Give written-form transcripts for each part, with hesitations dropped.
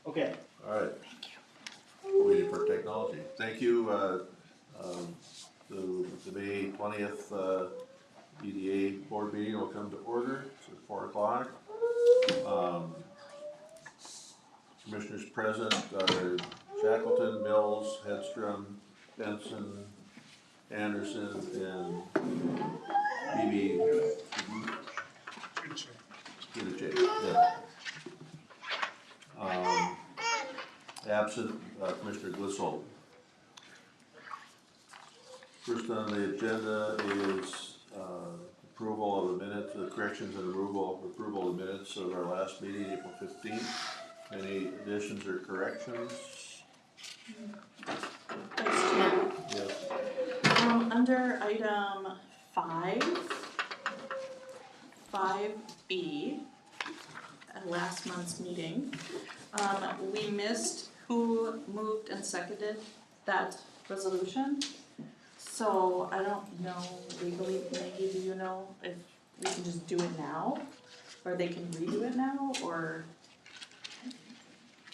Okay. All right. Waiting for technology. Thank you. The May 20th EDA Board Meeting will come to order. It's at 4 o'clock. Commissioners present are Shackleton, Mills, Hedstrom, Benson, Anderson, and BB. Yeah. Absent Commissioner Glissold. First on the agenda is approval of the minutes, corrections and approval of the minutes of our last meeting, April 15th. Any additions or corrections? Vice Chair. Yes. Under item 5B, at last month's meeting, we missed who moved and seconded that resolution. So I don't know legally, Maggie, do you know if we can just do it now? Or they can redo it now, or?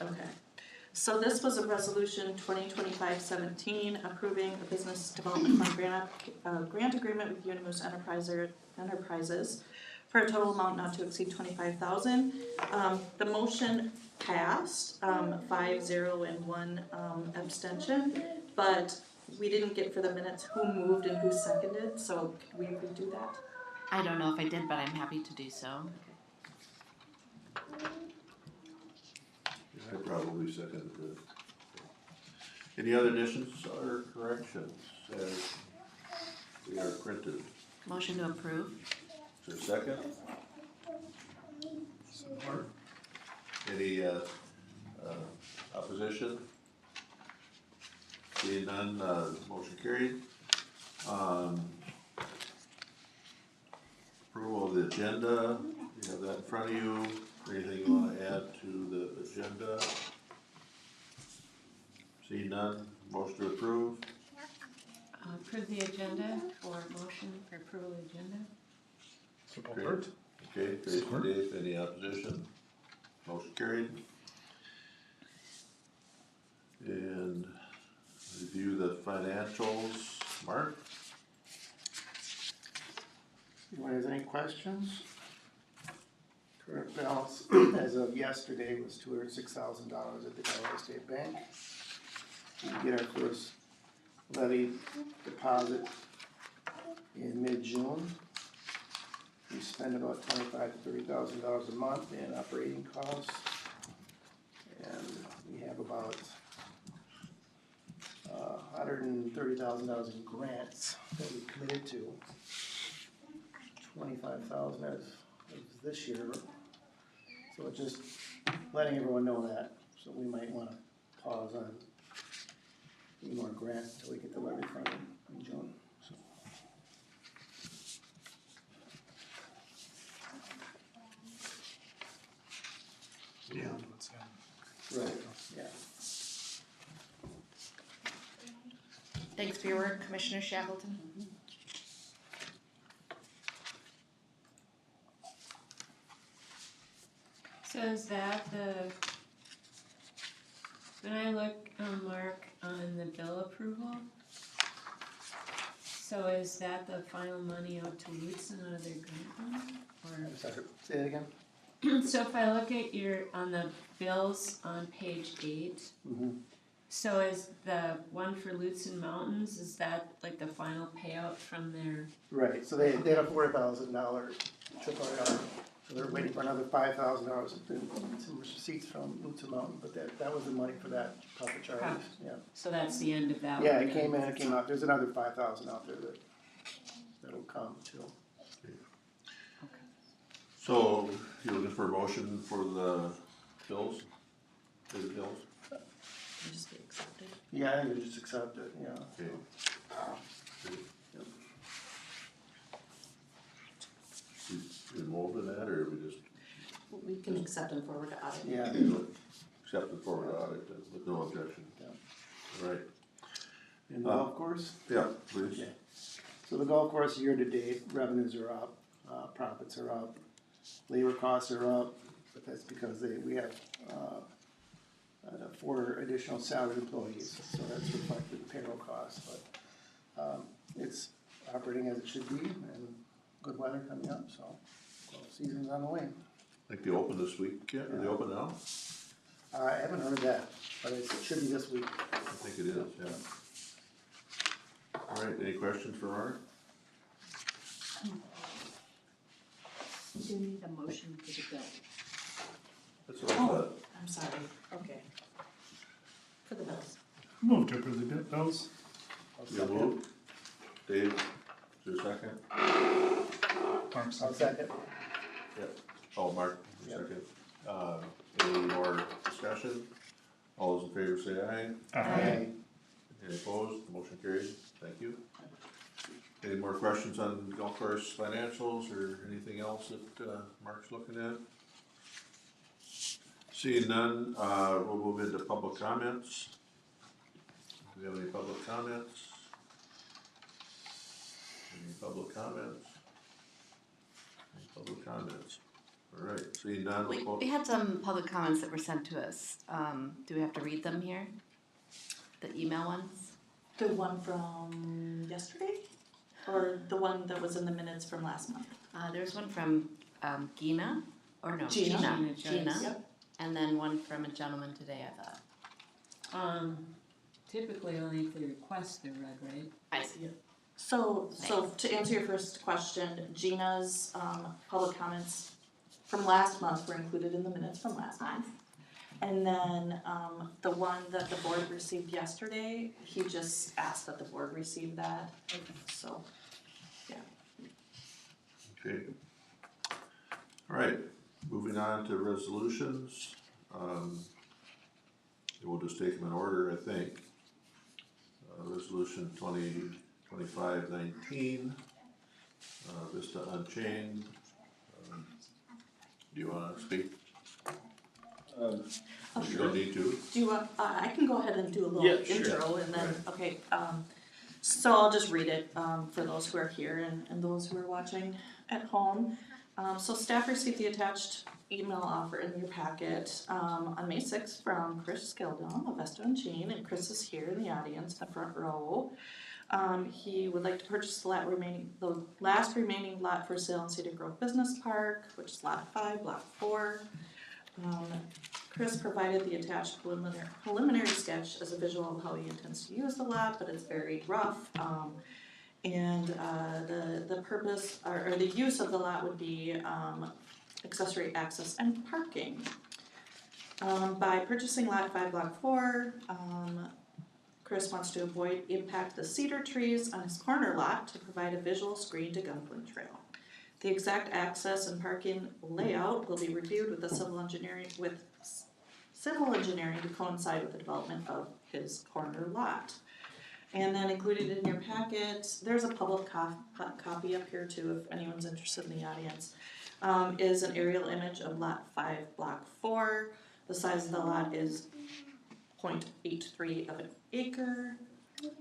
Okay. So this was a resolution 2025-17 approving a business development fund grant agreement with Unimus Enterprises for a total amount not to exceed $25,000. The motion passed 5-0 and 1 abstention, but we didn't get for the minutes who moved and who seconded, so can we redo that? I don't know if I did, but I'm happy to do so. I probably seconded it. Any other additions or corrections as they are printed? Motion to approve. Is there a second? Support. Any opposition? Seeing none, motion carried. Approval of the agenda, you have that in front of you. Anything you want to add to the agenda? Seeing none, motion to approve. Approve the agenda for motion for approval of the agenda. Support. Okay, Tracy and Dave, any opposition? Motion carried. And review the financials. Mark? Anyone has any questions? Current balance as of yesterday was $206,000 at the Delaware State Bank. We get our first levy deposit in mid-June. We spend about $25,000 to $30,000 a month in operating costs, and we have about $130,000 in grants that we committed to. $25,000 as of this year, so it's just letting everyone know that. So we might want to pause on any more grants until we get the levy funding in June. So. Yeah. Right. Yeah. Thanks for your work, Commissioner Shackleton. So is that when I look, Mark, on the bill approval, so is that the final money out to Woodson out of their grant money? Or? Sorry, say it again. So if I look at on the bills on page 8, so is the one for Lutsen Mountains, is that like the final payout from their? Right, so they had a $4,000 AAR. So they're waiting for another $5,000 in some receipts from Lutsen Mountain, but that was the money for that profit charge. Yeah. So that's the end of that Yeah, one? it came in, it came out. There's another $5,000 out there that'll come too. So, you're looking for a motion for the bills? For the bills? Just get accepted. Yeah, I think we just accept it, yeah. Okay. Yep. We involved in that, or we just We can accept and forward to audit. Yeah. accept the forward audit with no objection? Yeah. Right. And the golf course? Yeah, please. Yeah. So the golf course year to date, revenues are up, profits are up, labor costs are up, but that's because we have 4 additional salaried employees, so that's reflected in payroll costs, but, it's operating as it should be, and good weather coming up, so, season's on the way. I think they open this week, yeah, are they open now? I haven't heard that, but it should be this week. I think it is, yeah. All right, any questions for Art? We do need a motion for the bill. That's what I Oh, thought. I'm sorry, okay. For the bills. Move to approve the bills. You move? Dave, is there a second? Mark I'll second. second. Yep. Oh, Mark, Yep. second. Any more discussion? All those in favor say aye. Aye. Any opposed? Motion carried. Thank you. Any more questions on golf course financials or anything else that Mark's looking at? Seeing none, we'll move into public comments. Do we have any public comments? Any public comments? Any public comments? All right, seeing none, we'll close. We had some public comments that were sent to us. Do we have to read them here? The email ones? The one from yesterday? Or the one that was in the minutes from last month? There's one from Gina, or no, Gina. Gina, Yep. and then one from a gentleman today, I thought. Typically only if they request they're read, right? I see. So to answer your first question, Gina's public comments from last month were included in the minutes from last month. And then the one that the board received yesterday, he just asked that the board receive that, so, yeah. Okay. All right, moving on to resolutions. We'll just take them in order, I think. Resolution 2025-19, Vista Unchained. Do you wanna speak? You don't need to. Do you want, I can go ahead and do a Yeah, little sure. intro and then, okay, so I'll just read it, for those who are here and those who are watching at home. So staff received the attached email offer in your packet, on May 6th from Chris Skildon of Vesta and Chain, and Chris is here in the audience, in the front row. He would like to purchase the last remaining lot for sale in Cedar Grove Business Park, which is lot 5, block 4. Chris provided the attached preliminary sketch as a visual of how he intends to use the lot, but it's very rough. And the purpose or the use of the lot would be accessory access and parking. By purchasing lot 5, block 4, Chris wants to avoid impact the cedar trees on his corner lot to provide a visual screen to Gunflint Trail. The exact access and parking layout will be reviewed with civil engineering to coincide with the development of his corner lot. And then included in your packet, there's a public copy up here too, if anyone's interested in the audience, is an aerial image of lot 5, block 4. The size of the lot is 0.83 of an acre.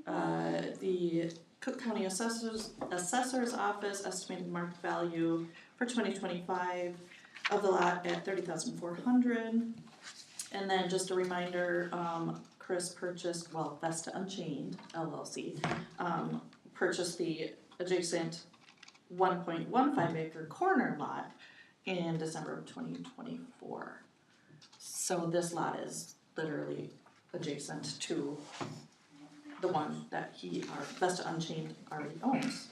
The Cook County Assessor's Office estimated market value for 2025 of the lot at $30,400. And then just a reminder, Chris purchased, Vesta Unchained LLC, purchased the adjacent 1.15 acre corner lot in December of 2024. So this lot is literally adjacent to the one that Vesta Unchained already owns.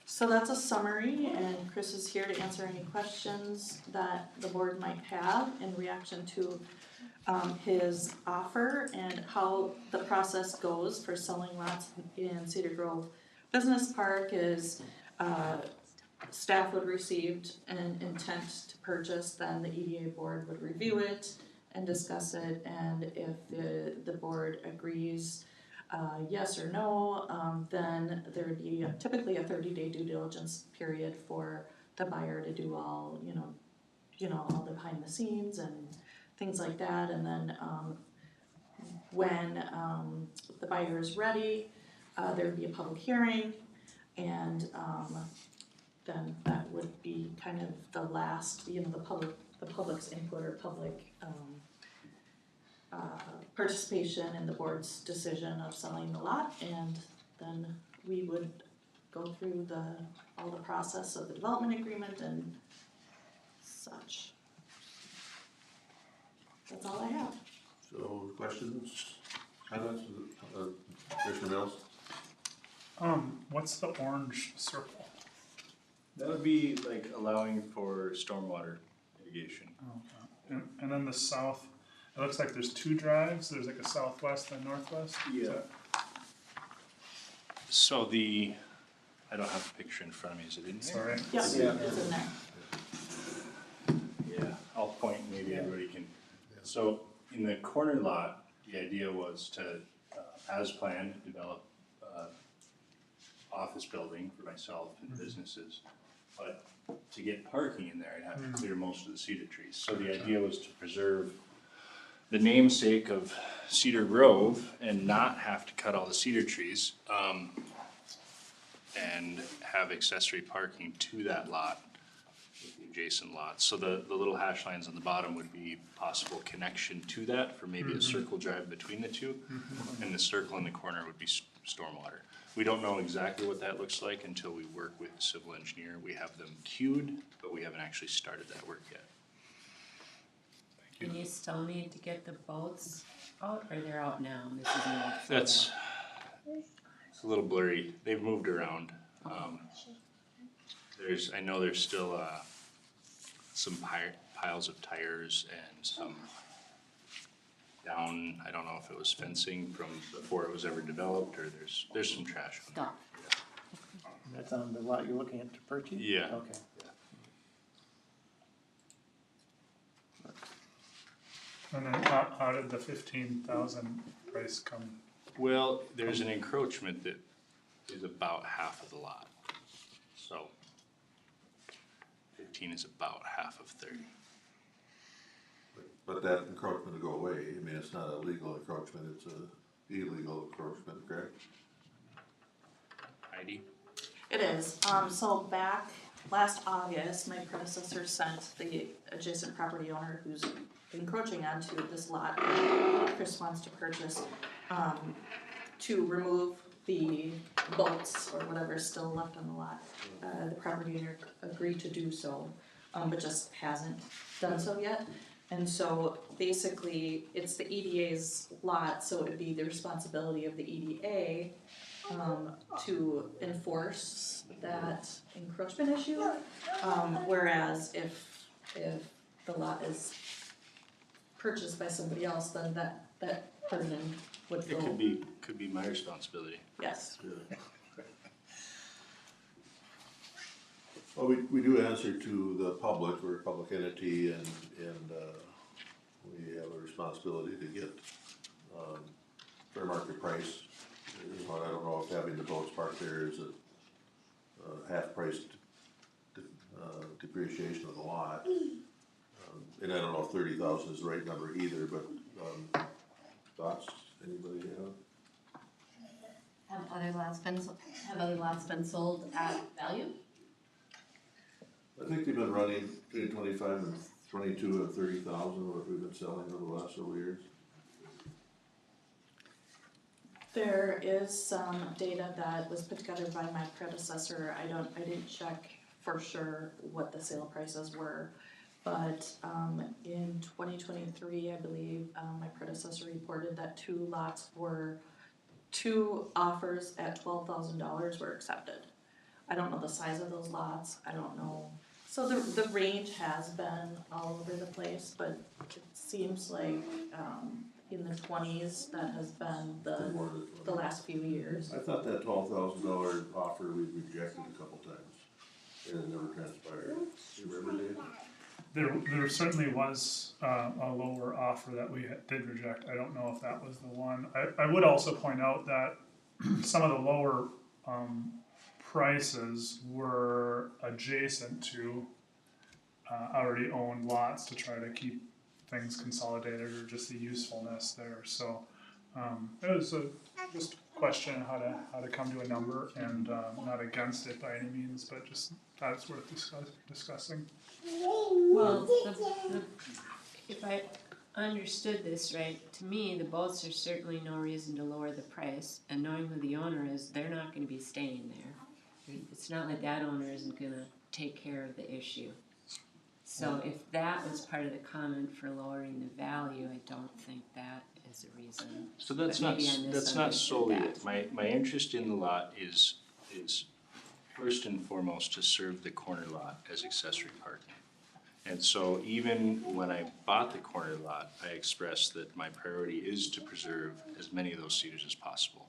So that's a summary, and Chris is here to answer any questions that the board might have in reaction to his offer and how the process goes for selling lots in Cedar Grove Business Park is staff would receive an intent to purchase, then the EDA board would review it and discuss it, and if the board agrees yes or no, then there would be typically a 30-day due diligence period for the buyer to do all, all the behind the scenes and things like that, and then when the buyer is ready, there would be a public hearing, and then that would be kind of the last, the public's input or public participation in the board's decision of selling the lot, and then we would go through all the process of the development agreement and such. That's all I have. So, questions, comments, Commissioner Mills? What's the orange circle? That would be like allowing for stormwater irrigation. Okay. And then the south, it looks like there's two drives, there's like a southwest and northwest? Is that- So I don't have a picture in front of me, is it in here? Sorry. Yep, Yeah. it's in there. Yeah, I'll point, maybe everybody can. So in the corner lot, the idea was to, as planned, develop office building for myself and businesses. But to get parking in there, I'd have to clear most of the cedar trees. So the idea was to preserve the namesake of Cedar Grove and not have to cut all the cedar trees. And have accessory parking to that lot, with the adjacent lots. So the little hash lines on the bottom would be possible connection to that for maybe a circle drive between the two. And the circle in the corner would be stormwater. We don't know exactly what that looks like until we work with the civil engineer. We have them queued, but we haven't actually started that work yet. And you still need to get the boats out, or they're out now? This is an old photo. That's, it's a little blurry. They've moved around. I know there's still, some piles of tires and some down, I don't know if it was fencing from before it was ever developed, or there's some trash on there. Stop. That's on the lot you're looking at to purchase? Yeah. Okay. And then how did the 15,000 price come? Well, there's an encroachment that is about half of the lot. So 15 is about half of 30. But that encroachment will go away, I mean, it's not a legal encroachment, it's a illegal encroachment, correct? Heidi? It is, so back last August, my predecessor sent the adjacent property owner who's encroaching onto this lot, Chris wants to purchase, to remove the bolts or whatever's still left on the lot. The property owner agreed to do so, but just hasn't done so yet. And so basically, it's the EDA's lot, so it'd be the responsibility of the EDA to enforce that encroachment issue. Whereas if the lot is purchased by somebody else, then that burden would It go, could be my responsibility. yes. Yeah. Well, we do answer to the public, we're a public entity, and we have a responsibility to get, fair market price. You know, I don't know if having the boats parked there is a half price depreciation of the lot. And I don't know if 30,000 is the right number either, but, thoughts, anybody have? Have other lots been sold at value? I think they've been running between 25 and 22 and 30,000, what we've been selling over the last several years. There is some data that was put together by my predecessor. I didn't check for sure what the sale prices were. But in 2023, I believe, my predecessor reported that two offers at $12,000 were accepted. I don't know the size of those lots, I don't know. So the range has been all over the place, but it seems like in the 20s, that has been the last few years. I thought that $12,000 offer we rejected a couple times, and it never transpired. Do you remember, Dave? There certainly was a lower offer that we did reject. I don't know if that was the one. I would also point out that some of the lower prices were adjacent to already owned lots to try to keep things consolidated or just the usefulness there. So it was just a question how to come to a number, and not against it by any means, but just thought it's worth discussing. Well, if understood this right, to me, the boats are certainly no reason to lower the price, and knowing who the owner is, they're not gonna be staying there. It's not like that owner isn't gonna take care of the issue. So if that was part of the comment for lowering the value, I don't think that is a reason. So that's But not, maybe I that's not misunderstood solely that. it. My interest in the lot is first and foremost to serve the corner lot as accessory parking. And so even when I bought the corner lot, I expressed that my priority is to preserve as many of those cedars as possible.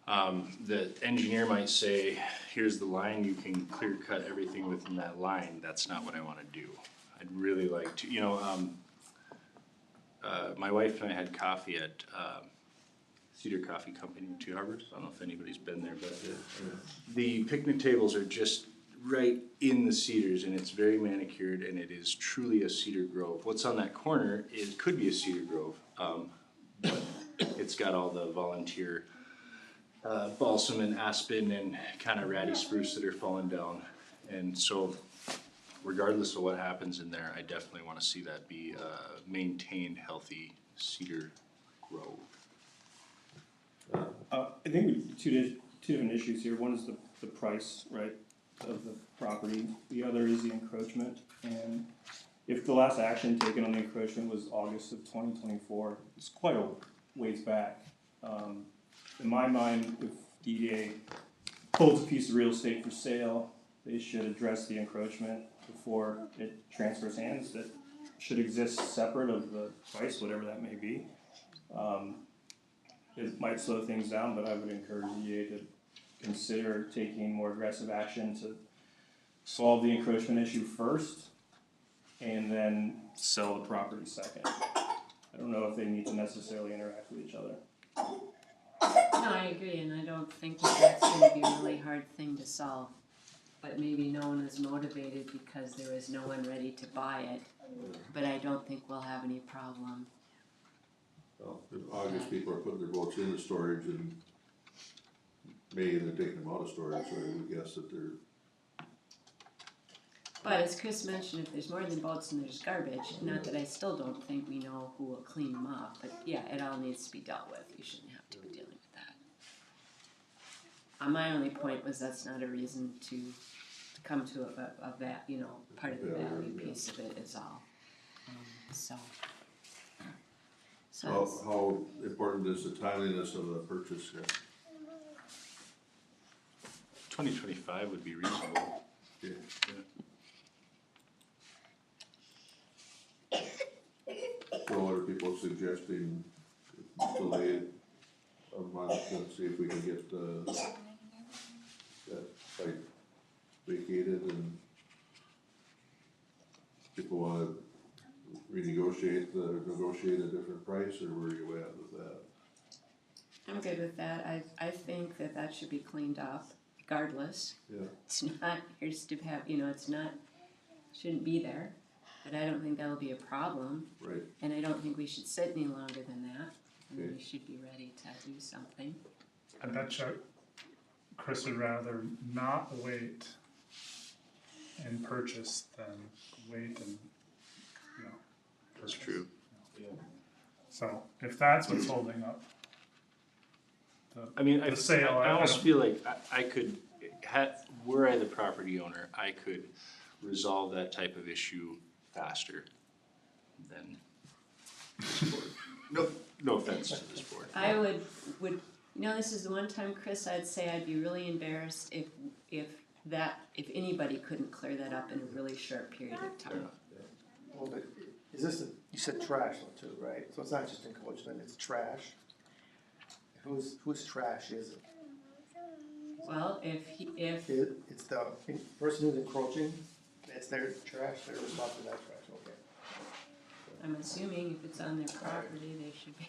The engineer might say, here's the line, you can clear cut everything within that line. That's not what I wanna do. I'd really like to, my wife and I had coffee at, Cedar Coffee Company in Two Harbors. I don't know if anybody's been there, but the picnic tables are just right in the cedars, and it's very manicured, and it is truly a cedar grove. What's on that corner could be a cedar grove, but it's got all the volunteer balsam and aspen and kind of ratty spruce that are falling down. And so regardless of what happens in there, I definitely want to see that be a maintained, healthy cedar grove. I think we two different issues here. One is the price, right, of the property. The other is the encroachment. And if the last action taken on the encroachment was August of 2024, it's quite a ways back. In my mind, if EDA holds a piece of real estate for sale, they should address the encroachment before it transfers hands. That should exist separate of the price, whatever that may be. It might slow things down, but I would encourage EDA to consider taking more aggressive action to solve the encroachment issue first and then sell the property second. I don't know if they need to necessarily interact with each other. No, I agree, and I don't think that that's gonna be a really hard thing to solve. But maybe no one is motivated because there is no one ready to buy it, but I don't think we'll have any problem. Well, in August, people are putting their boats into storage, and May, they're taking them out of storage, so I would guess that they're, But as Chris mentioned, if there's more than boats and there's garbage, not that I still don't think we know who will clean them up, but yeah, it all needs to be dealt with, you shouldn't have to be dealing with that. My only point was that's not a reason to come to that, part of the value piece of it is all, so. So it's- how important is the timeliness of the purchase here? 2025 would be reasonable. Yeah. So what are people suggesting, delay it a month and see if we can get, that site vacated, and people wanna negotiate a different price, or where are you at with that? I'm good with that, I think that should be cleaned up regardless. Yeah. It's not yours to have, it's not, shouldn't be there, but I don't think that'll be a problem. Right. And I don't think we should sit any longer than that, and Okay. we should be ready to do something. I bet you Chris would rather not wait and purchase than wait and, That's true. so if that's what's holding up I mean, the sale, I I almost don't- feel like I could, were I the property owner, I could resolve that type of issue faster than this board. No offense to this board. I would, this is the one time, Chris, I'd say I'd be really embarrassed if anybody couldn't clear that up in a really short period of time. Well, but is this, you said trash though too, right? So it's not just encroachment, it's trash. Whose trash is it? Well, if It's the person who's encroaching, it's their trash, they're responsible for that trash, okay. I'm assuming if it's on their property, they should be.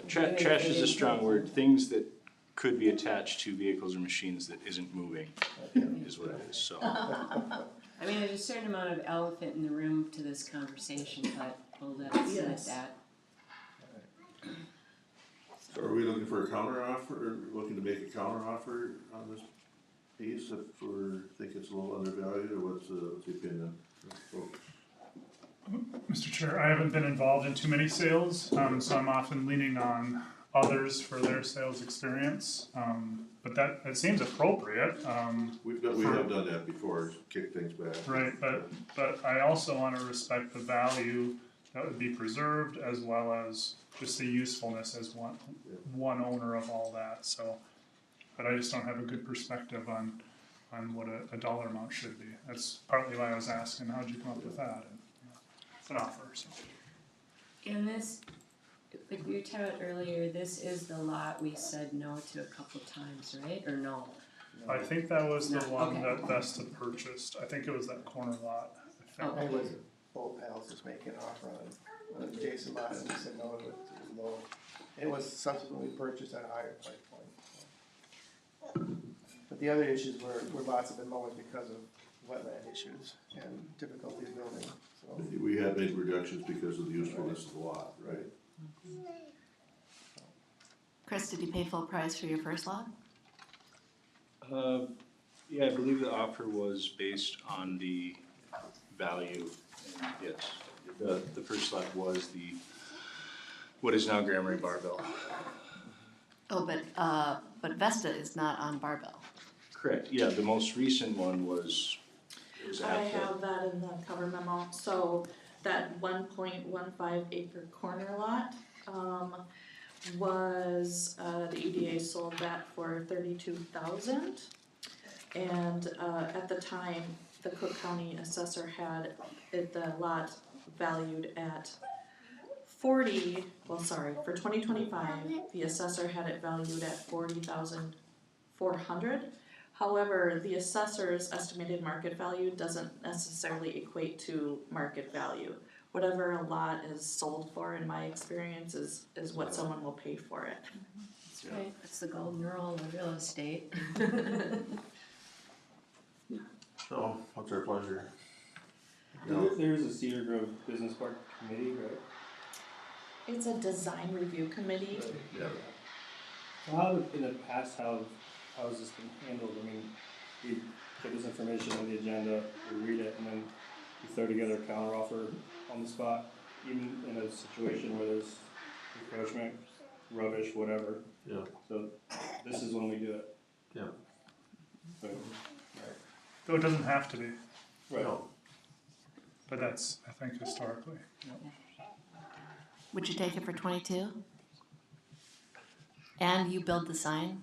Trash is a strong word, things that could be attached to vehicles or machines that isn't moving is what it is, so. I mean, there's a certain amount of elephant in the room to this conversation, but we'll let it sit at that. So are we looking for a counter offer, or looking to make a counter offer on this piece, if we think it's a little undervalued, or what's the opinion of folks? Mr. Chair, I haven't been involved in too many sales, so I'm often leaning on others for their sales experience. But that, it seems appropriate, We have done that before, kick things back. right, but I also wanna respect the value that would be preserved as well as just the usefulness as one owner of all that, so. But I just don't have a good perspective on what a dollar amount should be. That's partly why I was asking, how'd you come up with that? And, it's an offer, so. And this, like we were talking about earlier, this is the lot we said no to a couple times, right, or no? I think that was the No, one okay. that Vesta purchased. I think it was that corner lot. I think. I was, both pals just making an offer on Jason lot, and he said no, it was low. It was subsequently purchased at a higher price point. But the other issues were lots have been mowed because of wetland issues and difficulties building, so. We had made reductions because of the usefulness of the lot, right? Chris, did you pay full price for your first lot? Yeah, I believe the offer was based on the value, and yes, the first lot was what is now Grammary Barbell. Oh, but Vesta is not on Barbell. Correct, yeah, the most recent one was, it was I at the, have that in the cover memo, so that 1.15 acre corner lot, was, the EDA sold that for $32,000. And, at the time, the Cook County assessor had the lot valued at for 2025, the assessor had it valued at $40,400. However, the assessor's estimated market value doesn't necessarily equate to market value. Whatever a lot is sold for, in my experience, is what someone will pay for it. That's right, that's the golden rule of real estate. So, what's our pleasure? No. There's a Cedar Grove Business Park Committee, right? It's a design review committee. Yeah. So how, in the past, how has this been handled? I mean, we put this information on the agenda, we read it, and then we throw together a counteroffer on the spot, even in a situation where there's encroachment, rubbish, whatever. Yeah. So this is when we do it. Yeah. So, Though it doesn't have to be, right. No. but that's, I think, historically. Yep. Would you take it for 22? And you build the sign?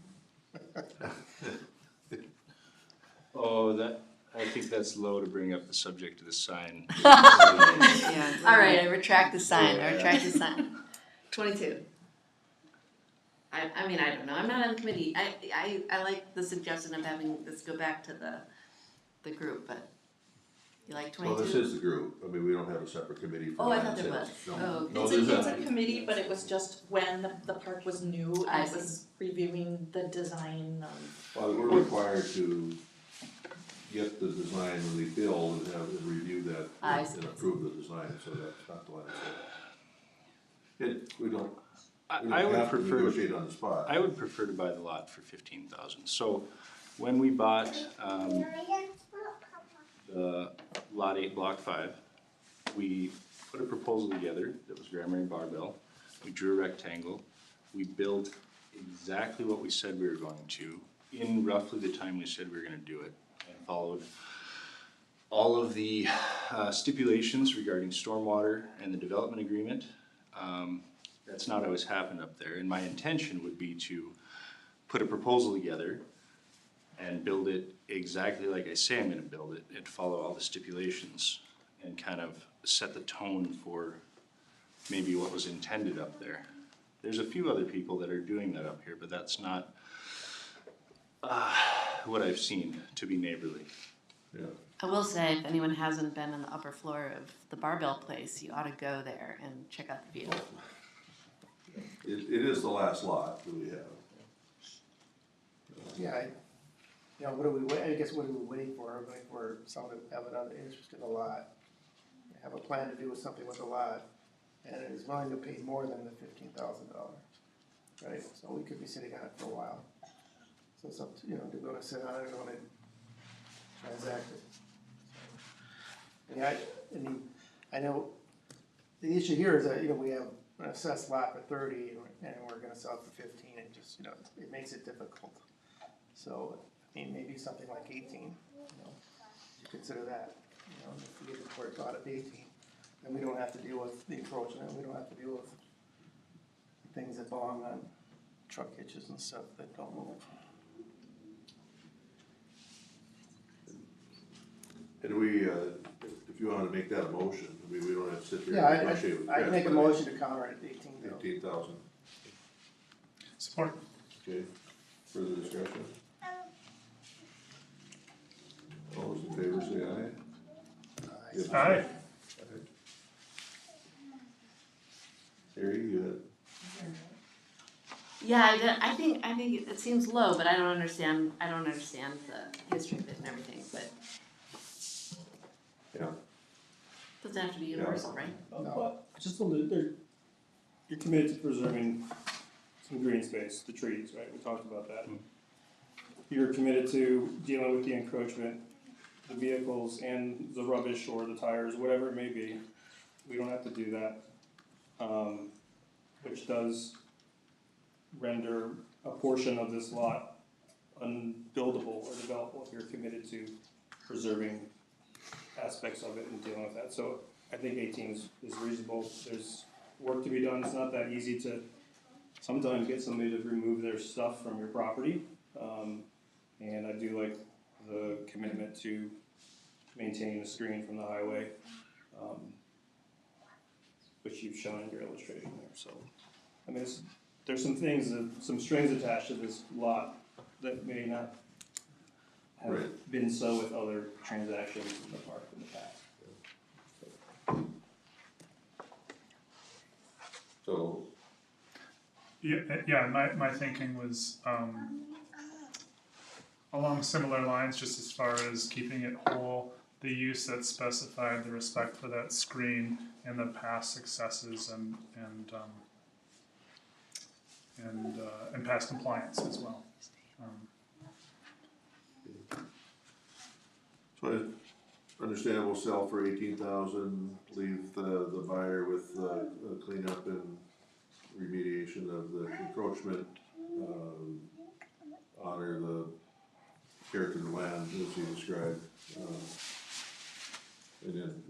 oh, I think that's low to bring up the subject of the sign. Yeah. All right, I retract the sign, I retract the sign. 22. I mean, I don't know, I'm not on the committee. I like the suggestion of having this go back to the group, but you like 22? Well, this is the group, I mean, we don't have a separate committee for Oh, I land thought there sales. was. No. Oh, No, It's there's a committee, but it was just when the park was new, I and it was reviewing the design Well, we're required to get the design when they build and have them review that I and see. approve the design, so that's not the land sale. We don't I would have to prefer, negotiate on the spot. I would prefer to buy the lot for $15,000. So when we bought, the lot 8, block 5, we put a proposal together that was Grammary Barbell. We drew a rectangle. We built exactly what we said we were going to in roughly the time we said we were gonna do it, and followed all of the stipulations regarding stormwater and the development agreement. That's not always happened up there, and my intention would be to put a proposal together and build it exactly like I say I'm gonna build it, and follow all the stipulations, and kind of set the tone for maybe what was intended up there. There's a few other people that are doing that up here, but that's not what I've seen to be neighborly. Yeah. I will say, if anyone hasn't been on the upper floor of the Barbell place, you ought to go there and check out the view. It is the last lot that we have. Yeah, what are we waiting for? We're waiting for someone to have another interest in the lot. Have a plan to do something with the lot, and is willing to pay more than the $15,000, right? So we could be sitting on it for a while. So it's up to, do we wanna sit on it or wanna transact it? Yeah, I know the issue here is that, we have an assessed lot for 30 and we're gonna sell it for 15, and just, it makes it difficult. So, maybe something like 18, you consider that, if we get the court bought at 18, then we don't have to deal with the encroachment, we don't have to deal with things that belong on truck hitches and stuff that don't move. And we, if you wanna make that a motion, we don't have to sit here Yeah, and negotiate with Chris. I'd make a but motion to counter at 18,000. 18,000, Support. okay, further discussion? All those in favor say aye. Yes. Aye. Harry, you Yeah, I think it seems low, but I don't understand the history of it and everything, but had, yeah, doesn't have to be universal, right? But just a little, you're committed to preserving some green space, the trees, right? We talked about that. You're committed to dealing with the encroachment, the vehicles and the rubbish or the tires, whatever it may be. We don't have to do that, which does render a portion of this lot unbuildable or developable if you're committed to preserving aspects of it and dealing with that. So I think 18 is reasonable. There's work to be done. It's not that easy to sometimes get somebody to remove their stuff from your property. And I do like the commitment to maintaining the screen from the highway, which you've shown in your illustration there. So, I mean, there's some things, some strings attached to this lot that may not have Right. been so with other transactions in the park in the past. so, Yeah, my thinking was, along similar lines, just as far as keeping it whole, the use that specified, the respect for that screen, and the past successes and past compliance as well. so understandable sell for 18,000, leave the buyer with cleanup and remediation of the encroachment, honor the character of the land as you described. And then,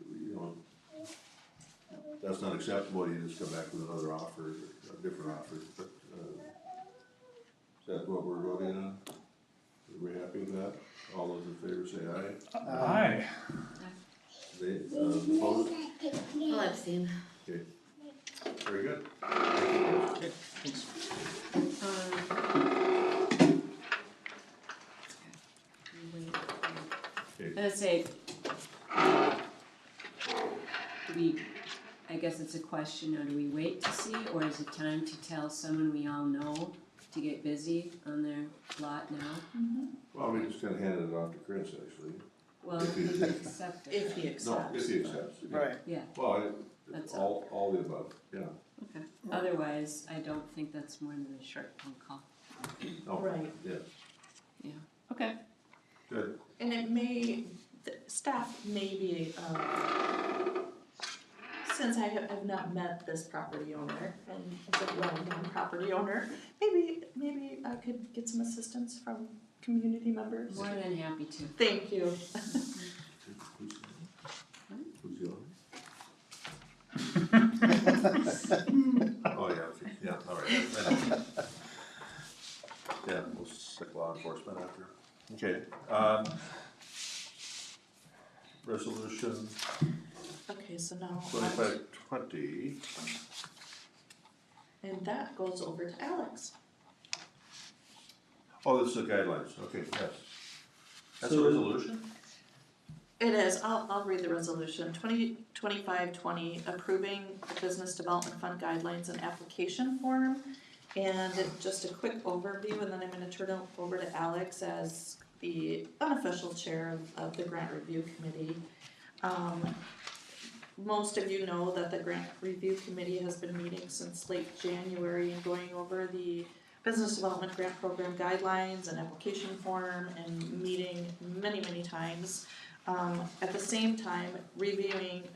that's not acceptable, you just come back with another offer, a different offer, but, is that what we're voting on? Are we happy with that? All those in favor say aye. Aye. They, opposed? I'll abstain. Okay, very good. Thank you. I'm gonna say, I guess it's a question, do we wait to see, or is it time to tell someone we all know to get busy on their lot now? Well, we just kinda handed it off to Chris, actually. Well, If he- if you accept it, If he No, accepts. if he accepts. Right. yeah, Well, That's all the above, yeah. okay. Otherwise, I don't think that's more than a short phone call. No, Right. yeah, Okay. good. And it may, the staff may be, since I have not met this property owner and is a well-known property owner, maybe I could get some assistance from community members. More than happy to. Thank you. Who's the owner? Oh, yeah, all right, I know. Yeah, we'll stick law enforcement after. Okay, resolution Okay, so now, 2520, and that goes over to Alex. oh, this is the guidelines, okay, yes. That's a So- resolution? It is, I'll read the resolution, 2025-20, approving the Business Development Fund guidelines and application form. And just a quick overview, and then I'm gonna turn it over to Alex as the unofficial chair of the grant review committee. Most of you know that the grant review committee has been meeting since late January and going over the business development grant program guidelines and application form and meeting many times. At the same time, reviewing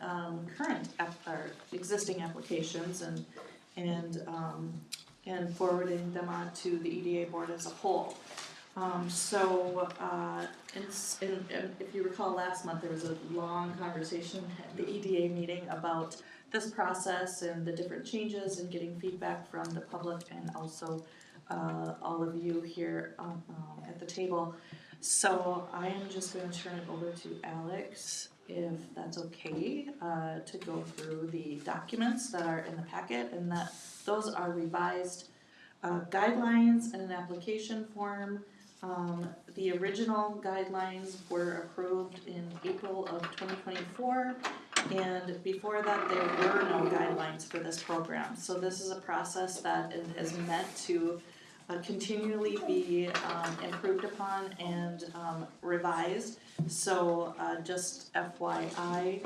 or existing applications and forwarding them on to the EDA board as a whole. If you recall last month, there was a long conversation at the EDA meeting about this process and the different changes and getting feedback from the public and also all of you here at the table. So I am just going to turn it over to Alex, if that's okay, to go through the documents that are in the packet, and that those are revised guidelines and an application form. The original guidelines were approved in April of 2024, and before that there were no guidelines for this program. So this is a process that is meant to continually be improved upon and revised. So just FYI,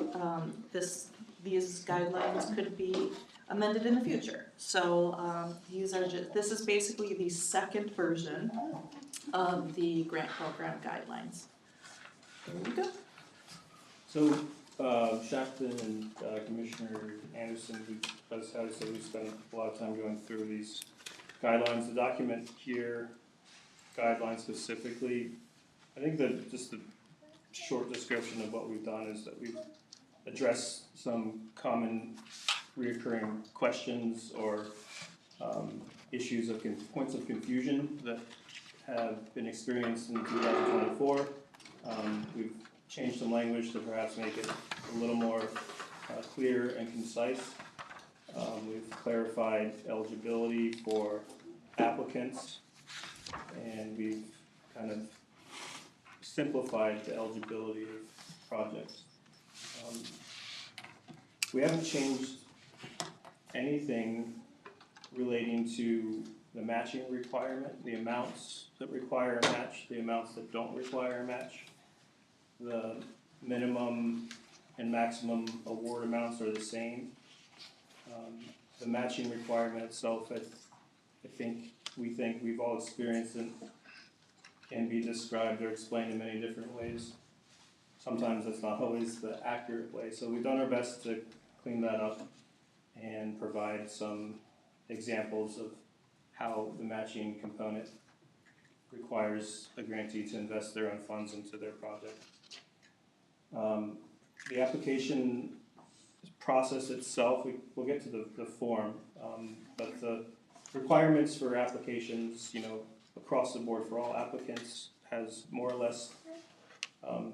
these guidelines could be amended in the future. So this is basically the second version of the grant program guidelines. There you go. So, Shafton and Commissioner Anderson, we spent a lot of time going through these guidelines. The document here, guidelines specifically, I think that just the short description of what we've done is that we've addressed some common reoccurring questions or issues of points of confusion that have been experienced in 2024. We've changed some language to perhaps make it a little more clear and concise. We've clarified eligibility for applicants, and we've kind of simplified the eligibility of projects. We haven't changed anything relating to the matching requirement, the amounts that require a match, the amounts that don't require a match. The minimum and maximum award amounts are the same. The matching requirement itself, we think we've all experienced and can be described or explained in many different ways. Sometimes that's not always the accurate way. So we've done our best to clean that up and provide some examples of how the matching component requires a grantee to invest their own funds into their project. The application process itself, we'll get to the form, but the requirements for applications, across the board for all applicants has more or less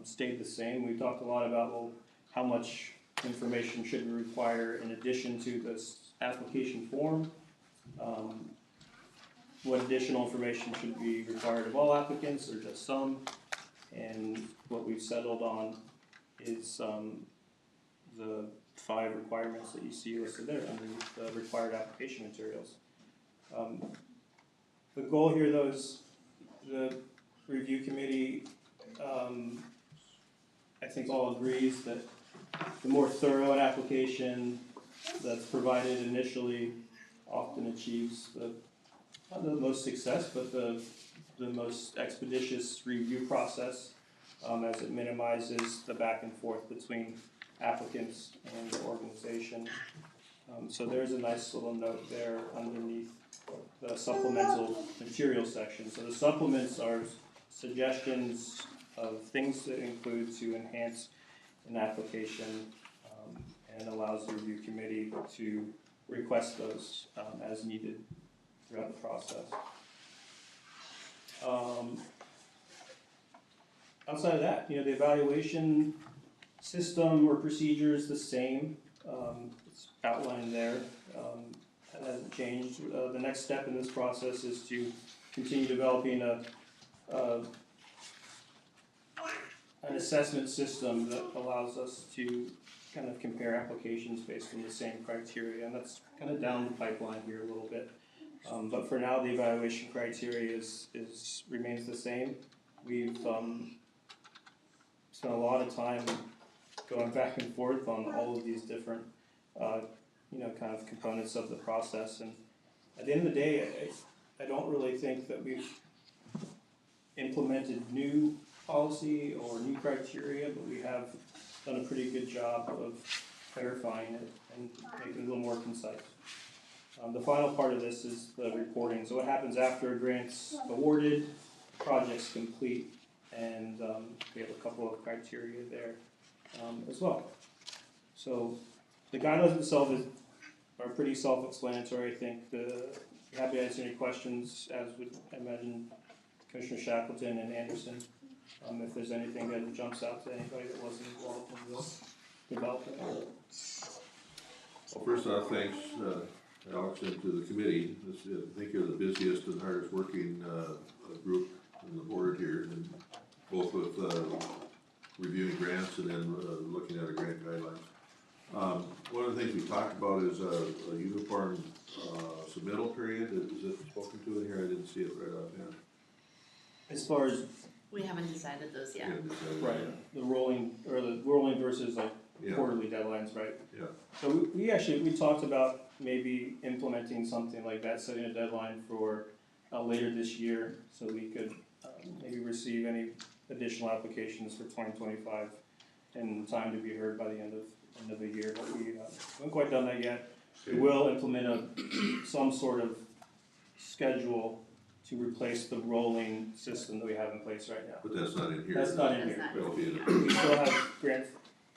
stayed the same. We've talked a lot about, how much information should we require in addition to this application form? What additional information should be required of all applicants or just some? And what we've settled on is the 5 requirements that you see listed there under the required application materials. The goal here, though, is the review committee, I think all agrees that the more thorough an application that's provided initially often achieves not the most success, but the most expeditious review process, as it minimizes the back and forth between applicants and the organization. So there's a nice little note there underneath the supplemental material section. So the supplements are suggestions of things to include to enhance an application, and allows the review committee to request those as needed throughout the process. Outside of that, the evaluation system or procedure is the same. It's outlined there. That hasn't changed. The next step in this process is to continue developing an assessment system that allows us to kind of compare applications based on the same criteria, and that's kind of down the pipeline here a little bit. But for now, the evaluation criteria remains the same. We've spent a lot of time going back and forth on all of these different, kind of components of the process. And at the end of the day, I don't really think that we've implemented new policy or new criteria, but we have done a pretty good job of clarifying it and making it a little more concise. The final part of this is the reporting. So what happens after a grant's awarded, project's complete, and we have a couple of criteria there as well. So the guidelines themselves are pretty self-explanatory. I think happy to answer any questions, as would I imagine Commissioner Shackleton and Anderson, if there's anything that jumps out to anybody that wasn't involved in this development. Well, first off, thanks, Alex, and to the committee. I think you're the busiest and hardest working group on the board here, and both with reviewing grants and then looking at a grant guidelines. One of the things we talked about is a uniform submittal period. Is it spoken to in here? I didn't see it right offhand. As far as We haven't decided those yet. the rolling versus like Yeah. quarterly deadlines, right? Yeah. So we talked about maybe implementing something like that, setting a deadline for later this year, so we could maybe receive any additional applications for 2025 in time to be heard by the end of the year. But we haven't quite done that yet. We will implement some sort of schedule to replace the rolling system that we have in place right now. But that's not in here. That's not in That's here. not- It'll be in We still have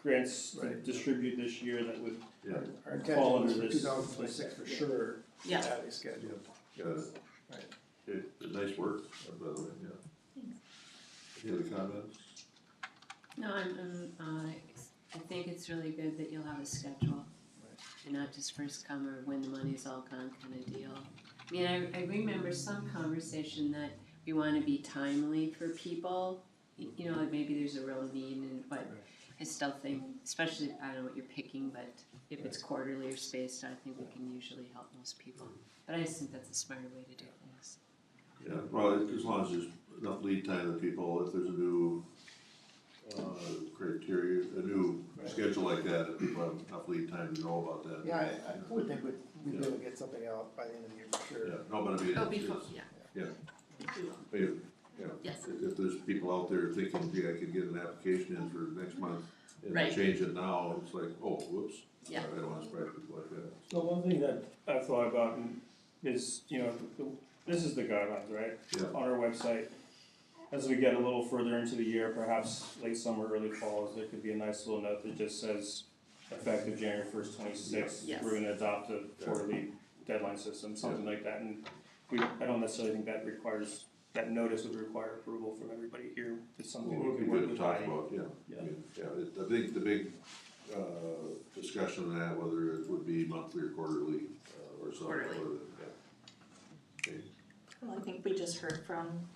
grants to Right. distribute this year that would Yeah, Our fall intention under is for this. 2026 for sure, Yeah. have a schedule. got it. Right. Okay, nice work, by the way, yeah. Any other comments? No, I think it's really good that you'll have a schedule. And not just first come or when the money's all gone kind of deal. I mean, I remember some conversation that we wanna be timely for people. You know, like maybe there's a real need but I still think, especially, I don't know what you're picking, but if it's quarterly or spaced, I think we can usually help most people. But I just think that's a smarter way to do things. Yeah, well, as long as there's enough lead time that people, if there's a new criteria, a new schedule like that, if people have enough lead time to know about that. Yeah, I would think we'd be able to get something out by the end of the year for sure. Yeah, no, but I mean, Oh, it's, before, it's, yeah. yeah, We will. maybe, you know, Yes. if there's people out there thinking, gee, I could get an application in for next month, and Right. change it now, it's like, oh, whoops. Yeah. I don't wanna surprise people like that. So one thing that I've thought about is, you know, this is the guidelines, right? Yeah. On our website. As we get a little further into the year, perhaps late summer, early fall, there could be a nice little note that just says effective January 1st, 26, Yes. we're gonna adopt a quarterly deadline system, something like that. And I don't necessarily think that notice would require approval from everybody here. It's something Well, we it'd be could work good to with. talk Heidi. about, yeah. Yeah. I mean, yeah, I think the big, discussion on that, whether it would be monthly or quarterly, or something. Quarterly. Yeah. Okay. Well, I think we just heard from,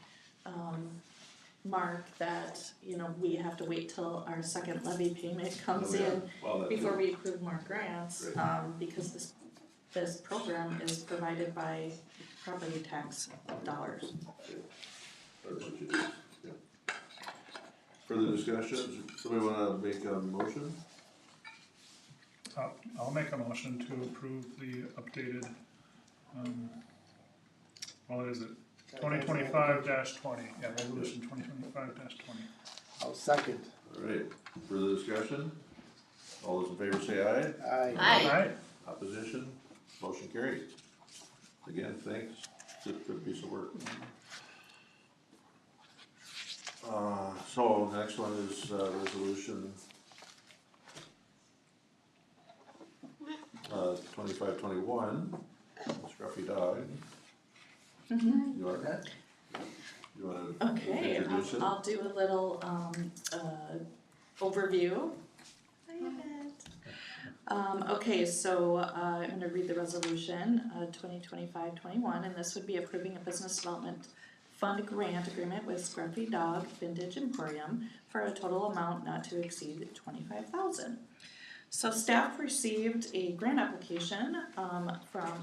Mark that, you know, we have to wait till our second levy payment comes Oh, yeah. in Well, that before too. we approve more grants, Right. because this program is provided by property tax dollars. That's what you do, yeah. Further discussion, somebody wanna make a motion? I'll make a motion to approve the updated, what is it? 2025-20, yeah, resolution 2025-20. I'll second. Alright, further discussion? All those in favor say aye. Aye. Aye. Opposition, motion carried. Again, thanks, good piece of work. So next one is, resolution 2521, Scruffy Dog. You wanna Okay, introduce it? I'll do a little, overview. Okay, so, I'm gonna read the resolution, 2025-21, and this would be approving a business development fund grant agreement with Scruffy Dog Vintage Emporium for a total amount not to exceed $25,000. So staff received a grant application, from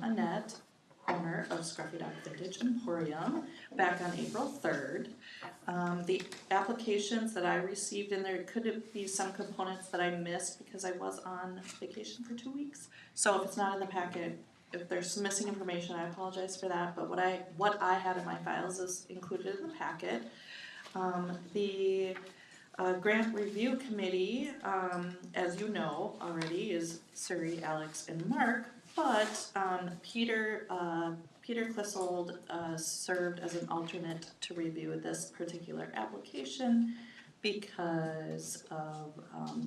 Annette, owner of Scruffy Dog Vintage Emporium, back on April 3rd. The applications that I received, and there could be some components that I missed because I was on vacation for 2 weeks. So if it's not in the packet, if there's some missing information, I apologize for that, but what I had in my files is included in the packet. The grant review committee, as you know already, is Suri, Alex, and Mark, but Peter Clissold served as an alternate to review this particular application because of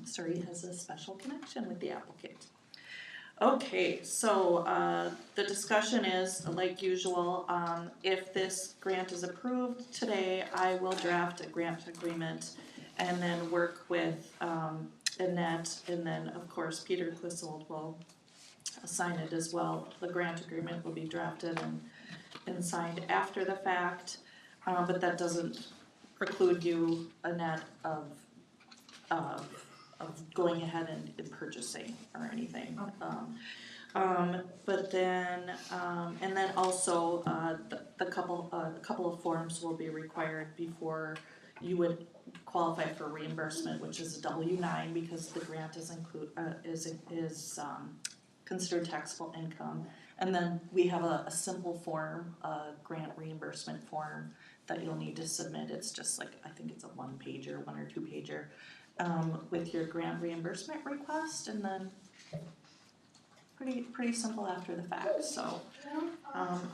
Suri has a special connection with the applicant. Okay, so the discussion is, like usual, if this grant is approved today, I will draft a grant agreement and then work with Annette, and then of course Peter Clissold will sign it as well. The grant agreement will be drafted and signed after the fact, but that doesn't preclude you, Annette, of going ahead and purchasing or anything. But then, and then also, a couple of forms will be required before you would qualify for reimbursement, which is a W-9, because the grant is considered taxable income. And then we have a simple form, a grant reimbursement form that you'll need to submit. It's just like, I think it's a one or two pager, with your grant reimbursement request, and then pretty simple after the fact, so.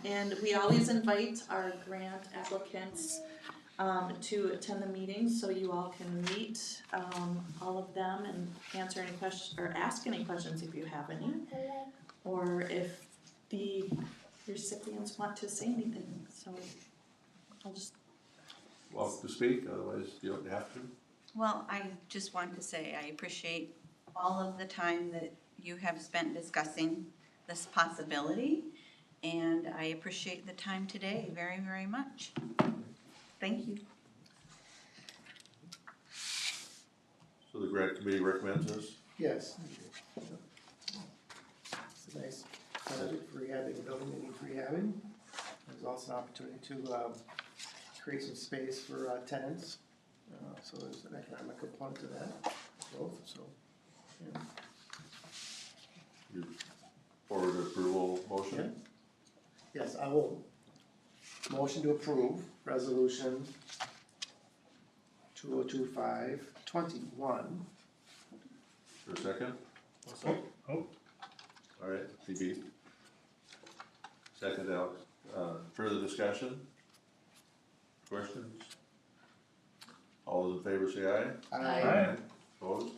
And we always invite our grant applicants to attend the meetings, so you all can meet all of them and answer any questions, or ask any questions if you have any, or if the recipients want to say anything, so I'll just. Welcome to speak, otherwise you don't have to. Well, I just want to say I appreciate all of the time that you have spent discussing this possibility, and I appreciate the time today very, very much. Thank you. So the grant committee recommends this? Yes. It's a nice project for rehabbing a building that needs rehabbing. There's also an opportunity to create some space for tenants. So there's an economic component to that, both, so, yeah. You forward approval motion? Yes, I will motion to approve resolution 2025-21. For a second? Oh. All right, PB. Second, Alex. Further discussion? Questions? All those in favor say aye. Aye. Opposed?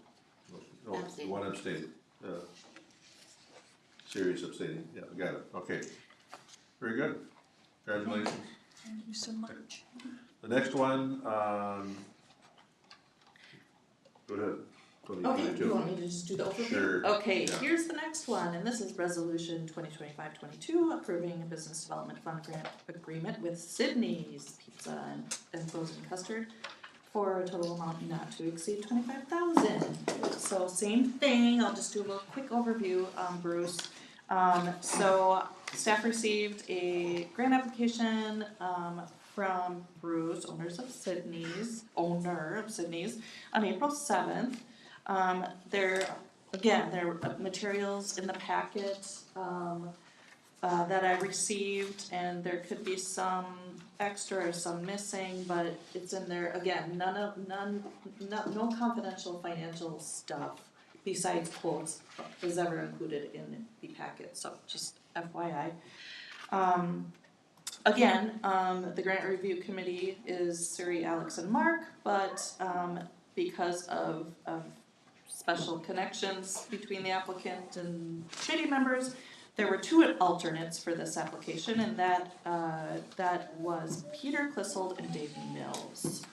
Motion, oh, Abstain. one abstain. Serious abstaining, yeah, we got it, okay. Very good. Congratulations. Thank you so much. The next one, go ahead. Okay, you want me to just do the overview? Sure. Okay, Yeah. here's the next one, and this is resolution 2025-22, approving a business development fund grant agreement with Sydney's Pizza and Frozen Custard for a total amount not to exceed $25,000. So same thing, I'll just do a little quick overview, Bruce. So staff received a grant application from Bruce, owner of Sydney's, on April 7th. There are materials in the packet that I received, and there could be some extra or some missing, but it's in there. Again, no confidential financial stuff besides quotes is ever included in the packet, so just FYI. Again, the grant review committee is Suri, Alex, and Mark, but because of special connections between the applicant and committee members, there were two alternates for this application, and that was Peter Clissold and Dave Mills.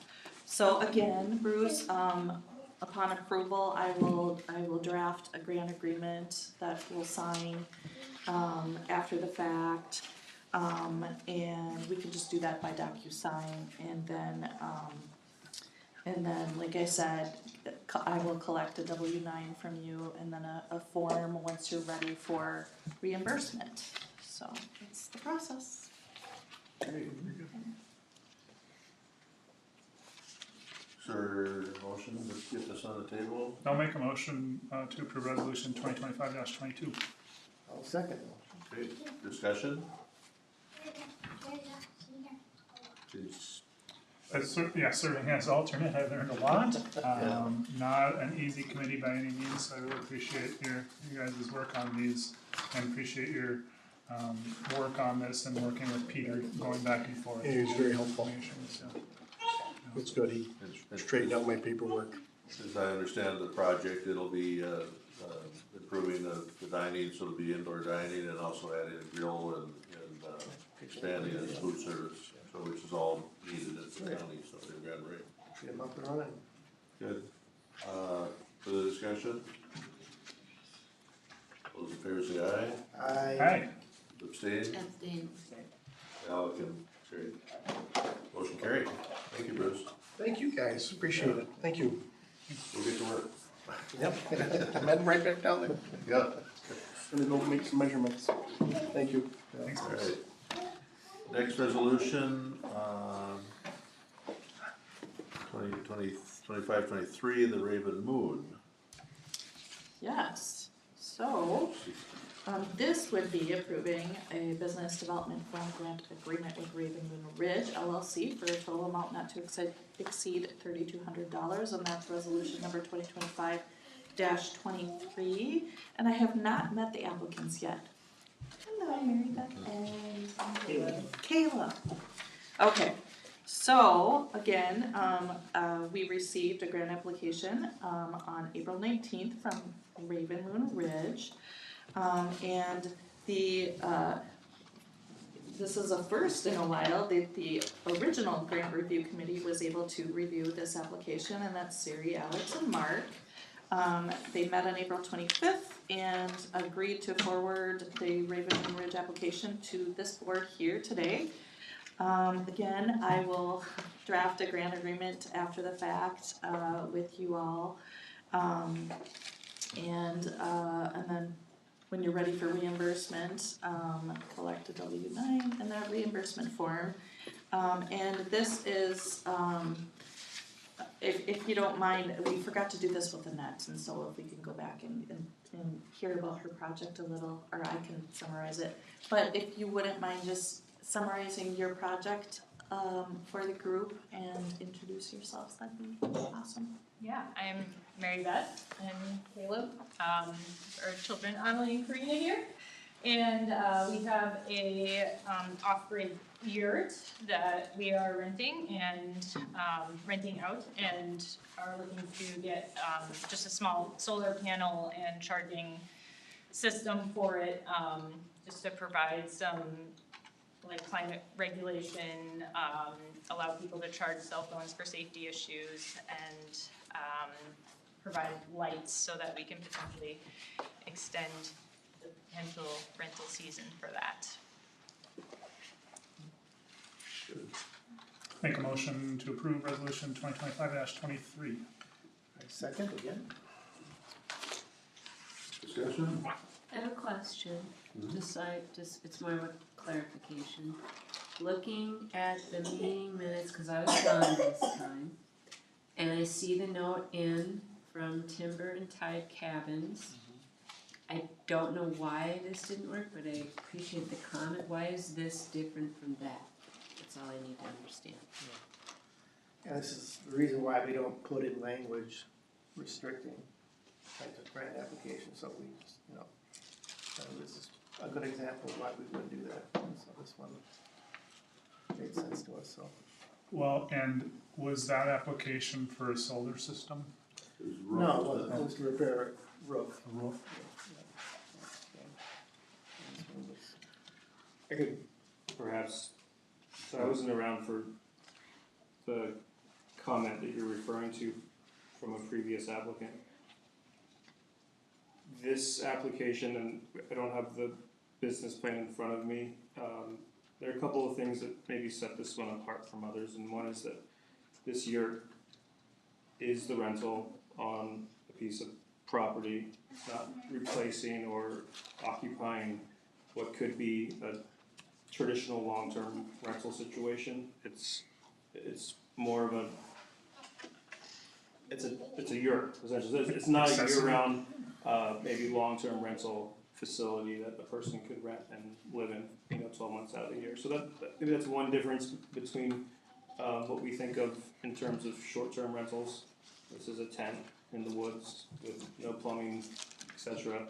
So again, Bruce, upon approval, I will draft a grant agreement that we'll sign after the fact, and we can just do that by DocuSign, and then like I said, I will collect a W-9 from you, and then a form once you're ready for reimbursement. So that's the process. Sir, motion, let's get this on the table. I'll make a motion to approve resolution 2025-22. I'll second. Okay, discussion? Please. serving as alternate, I learned a lot. Not an easy committee by any means, so I really appreciate you guys' work on these, and appreciate your work on this and working with Peter, going back and forth. Yeah, he was very helpful. So, It's good, he straightened out my paperwork. As I understand the project, it'll be, improving the dining, so it'll be indoor dining and also adding a grill and expanding the food service, so which is all needed at the county, so they're grand rate. Get them up and running. Good. Further discussion? Those in favor say aye. Hi. Abstain? Abstain. Al can carry. Motion carried. Thank you, Bruce. Thank you guys, appreciate it, thank you. We'll get to work. Yep, I'm heading right back down there, Yeah. gonna go make some measurements, thank you. Thanks, All Bruce. right. Next resolution, 25-23, the Raven Moon. Yes, so, this would be approving a business development fund grant agreement with Raven Moon Ridge LLC for a total amount not to exceed $3,200, and that's resolution number 2025-23, and I have not met the applicants yet. Hello, Mary Beth and Kayla. Okay, so again, we received a grant application on April 19th from Raven Moon Ridge. And this is a first in a while. The original grant review committee was able to review this application, and that's Siri, Alex, and Mark. They met on April 25th and agreed to forward the Raven Moon Ridge application to this board here today. Again, I will draft a grant agreement after the fact with you all. And then when you're ready for reimbursement, collect a W-9 and that reimbursement form. And this is, if you don't mind, we forgot to do this with Annette, and so if we can go back and hear about her project a little, or I can summarize it. But if you wouldn't mind just summarizing your project for the group and introduce yourselves, that'd be awesome. Yeah, I'm Mary Beth and Caleb, our children Annalie and Karina here. And we have a off-grid yurt that we are renting out and are looking to get just a small solar panel and charging system for it, just to provide some like climate regulation, allow people to charge cell phones for safety issues, and provide lights so that we can potentially extend the potential rental season for that. Make a motion to approve resolution 2025-23. I second again. Discussion? I have a question, it's more of a clarification. Looking at the meeting minutes, cause I was gone this time, and I see the note in from Timber and Tide Cabins. I don't know why this didn't work, but I appreciate the comment. Why is this different from that? That's all I need to understand. And this is the reason why we don't put in language restricting types of grant applications, so we just, this is a good example of why we wouldn't do that, so this one made sense to us, so. Well, and was that application for a solar system? No, it wasn't, it was to repair a roof. A roof? I could perhaps, so I wasn't around for the comment that you're referring to from a previous applicant. This application, and I don't have the business plan in front of me, there are a couple of things that maybe set this one apart from others, and one is that this year is the rental on a piece of property, not replacing or occupying what could be a traditional long-term rental situation. It's more of a, it's a yurt, essentially. It's not a year-round, maybe long-term rental facility that the person could rent and live in, 12 months out of the year. So maybe that's one difference between what we think of in terms of short-term rentals. This is a tent in the woods with no plumbing, etc.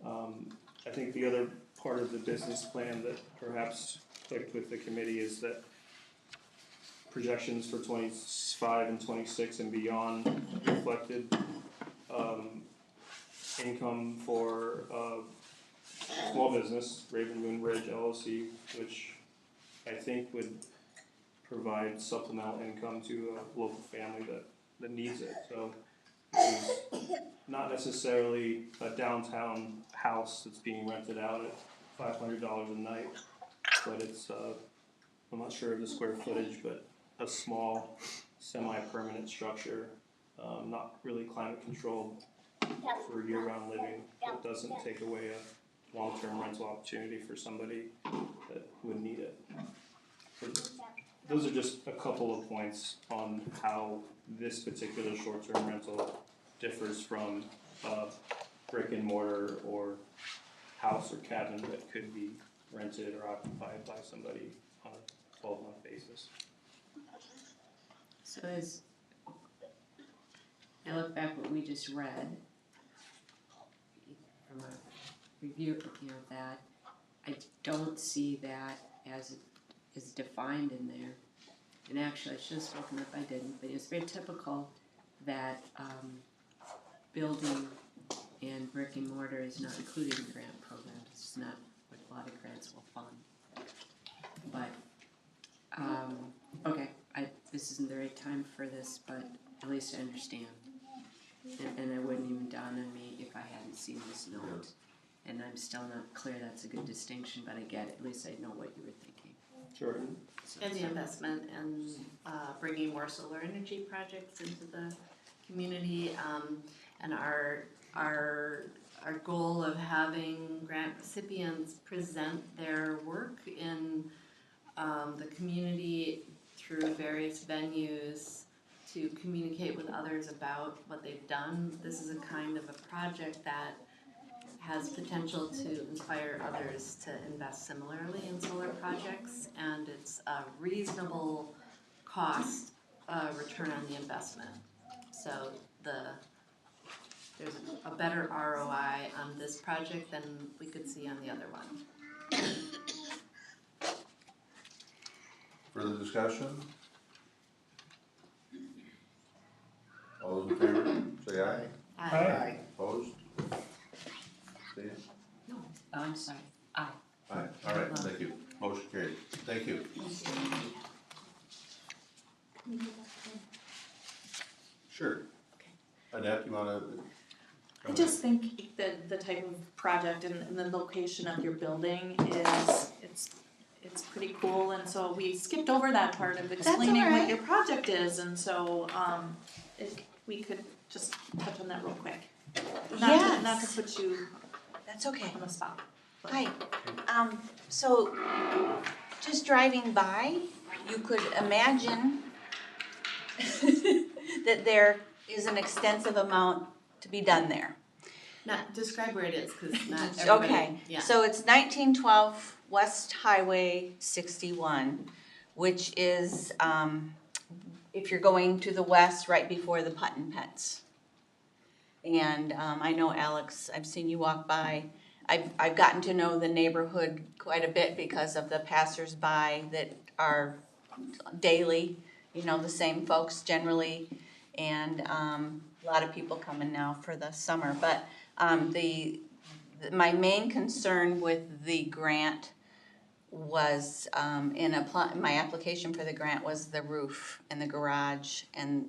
I think the other part of the business plan that perhaps clicked with the committee is that projections for 25 and 26 and beyond reflected income for small business, Raven Moon Ridge LLC, which I think would provide supplemental income to a local family that needs it. So this is not necessarily a downtown house that's being rented out at $500 a night, but it's, I'm not sure of the square footage, but a small semi-permanent structure, not really climate controlled for year-round living, that doesn't take away a long-term rental opportunity for somebody that would need it. So those are just a couple of points on how this particular short-term rental differs from a brick and mortar or house or cabin that could be rented or occupied by somebody on a 12-month basis. So as I look back what we just read, from a review, that I don't see that as defined in there. And actually, I should have spoken up, I didn't, but it's very typical that building and brick and mortar is not included in grant programs. It's not what a lot of grants will fund. But, okay, this isn't the right time for this, but at least I understand. And it wouldn't even dawn on me if I hadn't seen this note. And I'm still not clear that's a good distinction, but I get it. At least I know what you were thinking. Sure. So And the investment and bringing more solar energy projects into the community, and our goal of having grant recipients present their work in the community through various venues to communicate with others about what they've done. This is a kind of a project that has potential to inspire others to invest similarly in solar projects, and it's a reasonable cost return on the investment. So there's a better ROI on this project than we could see on the other one. Further discussion? All those in favor, say aye. Aye. Opposed? Abstained? oh, I'm sorry. Aye. Aye, all right, thank you. Motion carried. Thank you. Sure. Annette, you wanna? I just think that the type of project and the location of your building is, it's pretty cool, and so we skipped over that part of explaining what your project is, and so, if we could just touch on that real quick. Not to put you That's okay. on the spot. but- Hi, so just driving by, you could imagine that there is an extensive amount to be done there. Not, describe where it is, cause not everybody, Okay, yeah. so it's 1912 West Highway 61, which is, if you're going to the west, right before the Putt and Pets. And I know Alex, I've seen you walk by. I've gotten to know the neighborhood quite a bit because of the passers-by that are daily, you know, the same folks generally, and a lot of people coming now for the summer. But my main concern with the grant was my application for the grant was the roof and the garage and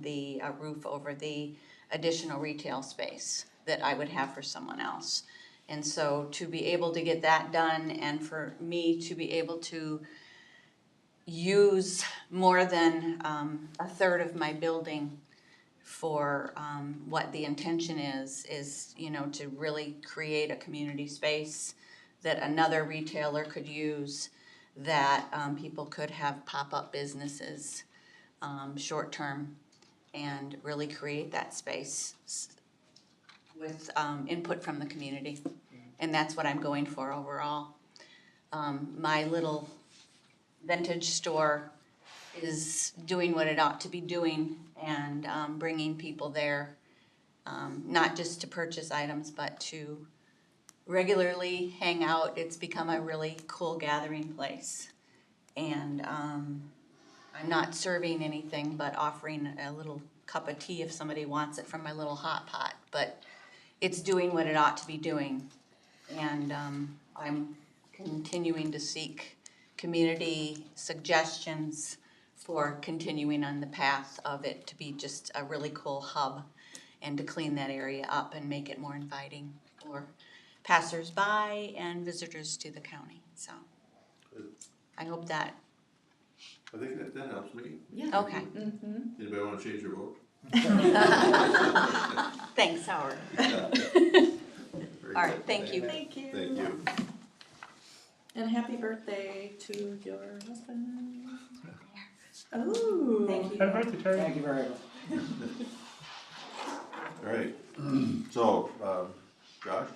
the roof over the additional retail space that I would have for someone else. And so to be able to get that done and for me to be able to use more than a third of my building for what the intention is, you know, to really create a community space that another retailer could use, that people could have pop-up businesses short-term and really create that space with input from the community. And that's what I'm going for overall. My little vintage store is doing what it ought to be doing and bringing people there, not just to purchase items, but to regularly hang out. It's become a really cool gathering place. And I'm not serving anything but offering a little cup of tea if somebody wants it from my little hot pot. But it's doing what it ought to be doing. And I'm continuing to seek community suggestions for continuing on the path of it to be just a really cool hub and to clean that area up and make it more inviting for passers-by and visitors to the county. So Good. I hope that, I think that helps me. Yeah. okay. Anybody wanna change their vote? Thanks, Howard. Yeah. Very All right, good. thank you. Thank you. Thank you. And happy birthday to your husband. Oh. Thank you. Happy birthday, Terry. Thank you very much. All right, so, Josh,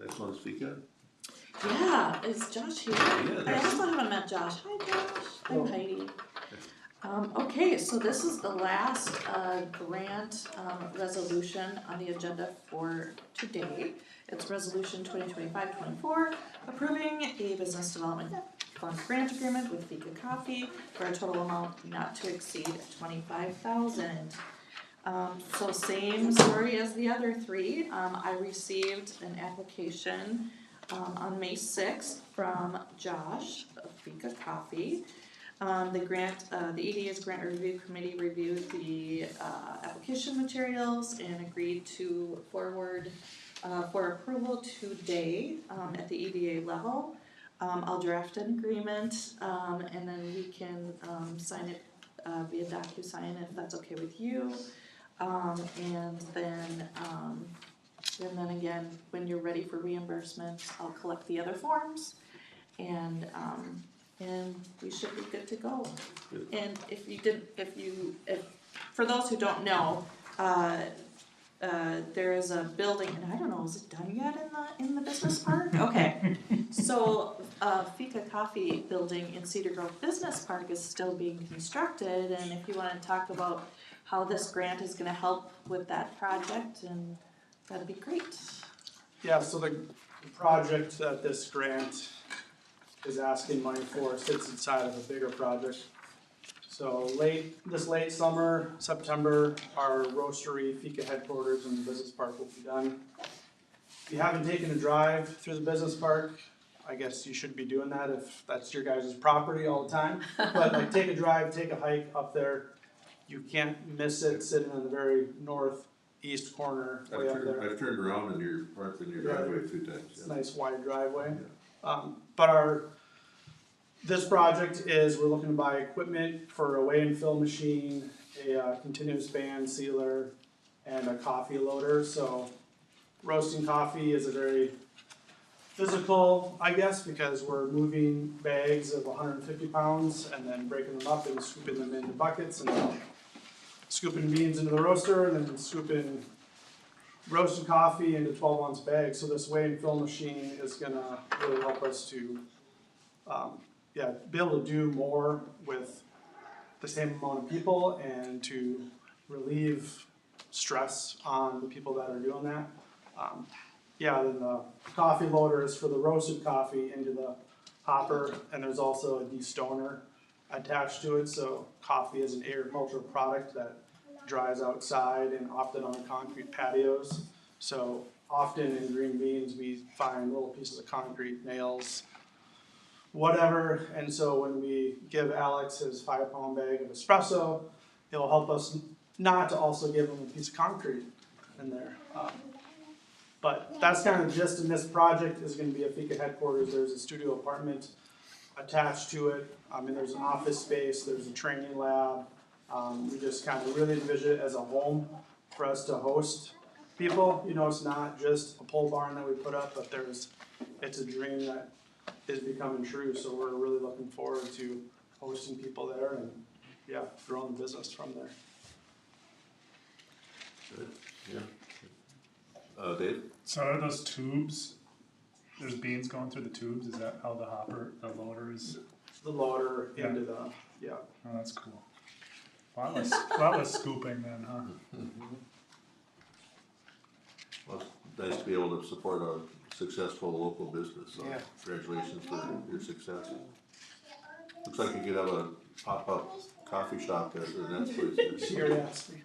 next one to speak on? Yeah, is Josh here? Yeah, I also haven't met Josh. Hi Josh, I'm Heidi. Okay, so this is the last grant resolution on the agenda for today. It's resolution 2025-24, approving a business development fund grant agreement with Fika Coffee for a total amount not to exceed $25,000. So same story as the other three. I received an application on May 6th from Josh of Fika Coffee. The EDA's grant review committee reviewed the application materials and agreed to forward for approval today at the EDA level. I'll draft an agreement and then we can sign it via DocuSign if that's okay with you. And then again, when you're ready for reimbursement, I'll collect the other forms and we should be good to go. Good. And if for those who don't know, there is a building, and I don't know, is it done yet in the business park? Okay, so Fika Coffee building in Cedar Grove Business Park is still being constructed, and if you wanna talk about how this grant is gonna help with that project, and that'd be great. Yeah, so the project that this grant is asking money for sits inside of a bigger project. So this late summer, September, our roastery Fika headquarters in the business park will be done. If you haven't taken a drive through the business park, I guess you should be doing that if that's your guys' property all the time. But like take a drive, take a hike up there. You can't miss it, sitting on the very northeast corner way up there. I've turned around in your driveway a few times. It's a nice wide driveway. But this project is, we're looking to buy equipment for a weigh and fill machine, a continuous band sealer, and a coffee loader. So roasting coffee is a very physical, I guess, because we're moving bags of 150 pounds and then breaking them up and scooping them into buckets and then scooping beans into the roaster and then scooping roasted coffee into 12-ounce bags. So this weigh and fill machine is gonna really help us to be able to do more with the same amount of people and to relieve stress on the people that are doing that. Then the coffee loader is for the roasted coffee into the hopper, and there's also a destoner attached to it. So coffee is an agricultural product that dries outside and often on concrete patios. So often in green beans we find little pieces of concrete, nails, whatever, and so when we give Alex his 5-pound bag of espresso, it'll help us not to also give him a piece of concrete in there. But that's kind of the gist in this project is gonna be a Fika headquarters. There's a studio apartment attached to it. There's an office space, there's a training lab. We just kind of really envision it as a home for us to host people. You know, it's not just a pole barn that we put up, but it's a dream that is becoming true, so we're really looking forward to hosting people there and growing the business from there. Good, yeah. Dave? So are those tubes, there's beans going through the tubes, is that how the loader is? The loader into the, yeah. Oh, that's cool. A lot less scooping then, huh? Well, it's nice to be able to support a successful local business, so Yeah. congratulations for your success. Looks like you could have a pop-up coffee shop at the next place. She already asked me.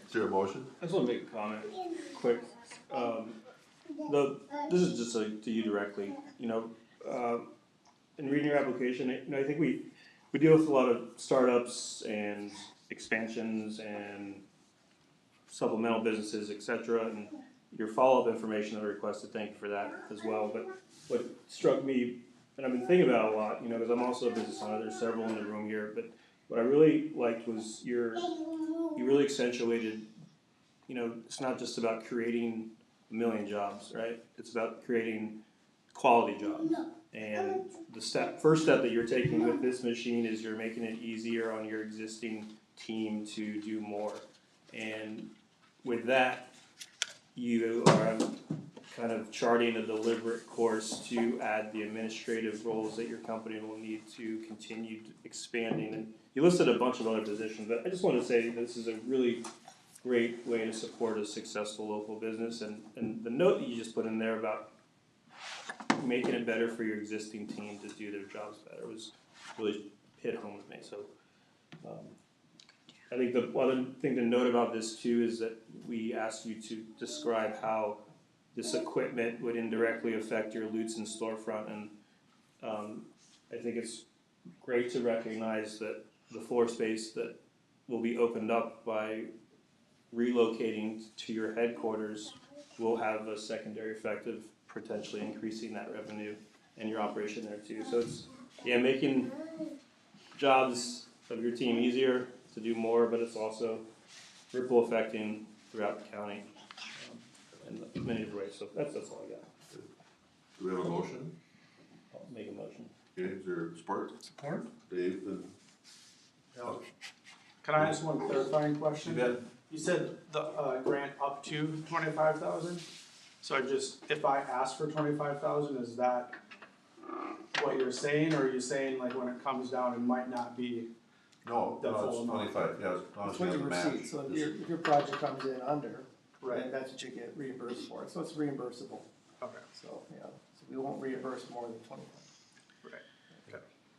Is there a motion? I just wanna make a comment, quick. This is just to you directly, you know, in reading your application, you know, I think we deal with a lot of startups and expansions and supplemental businesses, et cetera, and your follow-up information that I requested, thank you for that as well, but what struck me, and I've been thinking about it a lot, you know, because I'm also a business owner, there's several in the room here, but what I really liked was you really accentuated, you know, it's not just about creating a million jobs, right? It's about creating quality jobs. And the first step that you're taking with this machine is you're making it easier on your existing team to do more. And with that, you are kind of charting a deliberate course to add the administrative roles that your company will need to continue expanding. And you listed a bunch of other positions, but I just want to say this is a really great way to support a successful local business. And the note that you just put in there about making it better for your existing team to do their jobs better was really hit home with me. So I think the other thing to note about this too is that we asked you to describe how this equipment would indirectly affect your Lutzen storefront, and I think it's great to recognize that the floor space that will be opened up by relocating to your headquarters will have a secondary effect of potentially increasing that revenue and your operation there too. So it's, making jobs of your team easier to do more, but it's also ripple affecting throughout the county in many different ways. So that's all I got. Do we have a motion? I'll make a motion. Okay, is there support? Support? Dave, and Can I ask one clarifying you question? bet. You said the grant up to 25,000. So if I ask for 25,000, is that what you're saying, or are you saying like when it comes down, it might not be? No, The full it's amount. 25, yeah, as long as It's you with have the a match. receipt, so if your project comes in under, Right. then that's what you get reimbursed for, so it's reimbursable, Okay. so, yeah, so we won't reimburse more than 25.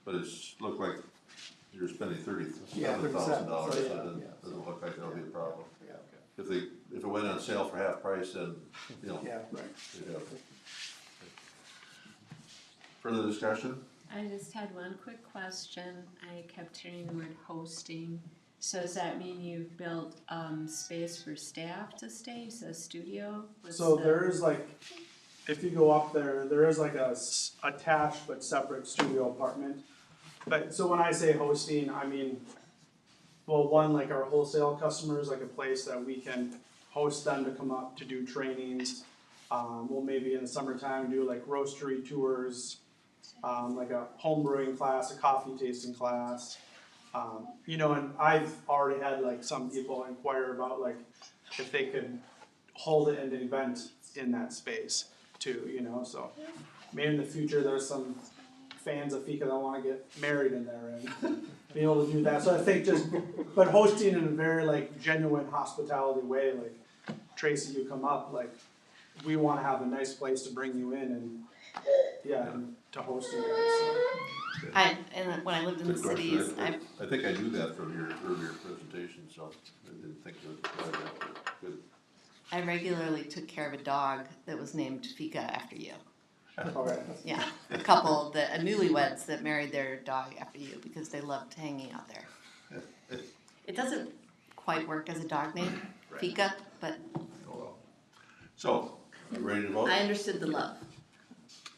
But it's looked like you're spending Yeah, $37,000, so so it yeah, doesn't yeah. look like that'll be a problem. Yeah, If it went on sale for half price, then, you know. yeah, right. Yeah. Further discussion? I just had one quick question. I kept hearing the word hosting. So does that mean you've built space for staff to stay? You said studio? So there is like, if you go up there, there is like a attached but separate studio apartment. But so when I say hosting, I mean, well, one, like our wholesale customers, like a place that we can host them to come up to do trainings. We'll maybe in the summertime do like roastery tours, like a home brewing class, a coffee tasting class. And I've already had like some people inquire about like if they could hold it in an event in that space too, so maybe in the future there's some fans of Fika that wanna get married in there and be able to do that. So I think but hosting in a very like genuine hospitality way, like Tracy, you come up, like we wanna have a nice place to bring you in and to host you guys, so. When I lived in the Good question. cities, I think I knew that from your earlier presentation, so I didn't think it was good. I regularly took care of a dog that was named Fika after you. Okay. Yeah, a newlyweds that married their dog after you because they loved hanging out there. It doesn't quite work as a dog name, Fika, but Oh, well. So, ready to vote? I understood the love.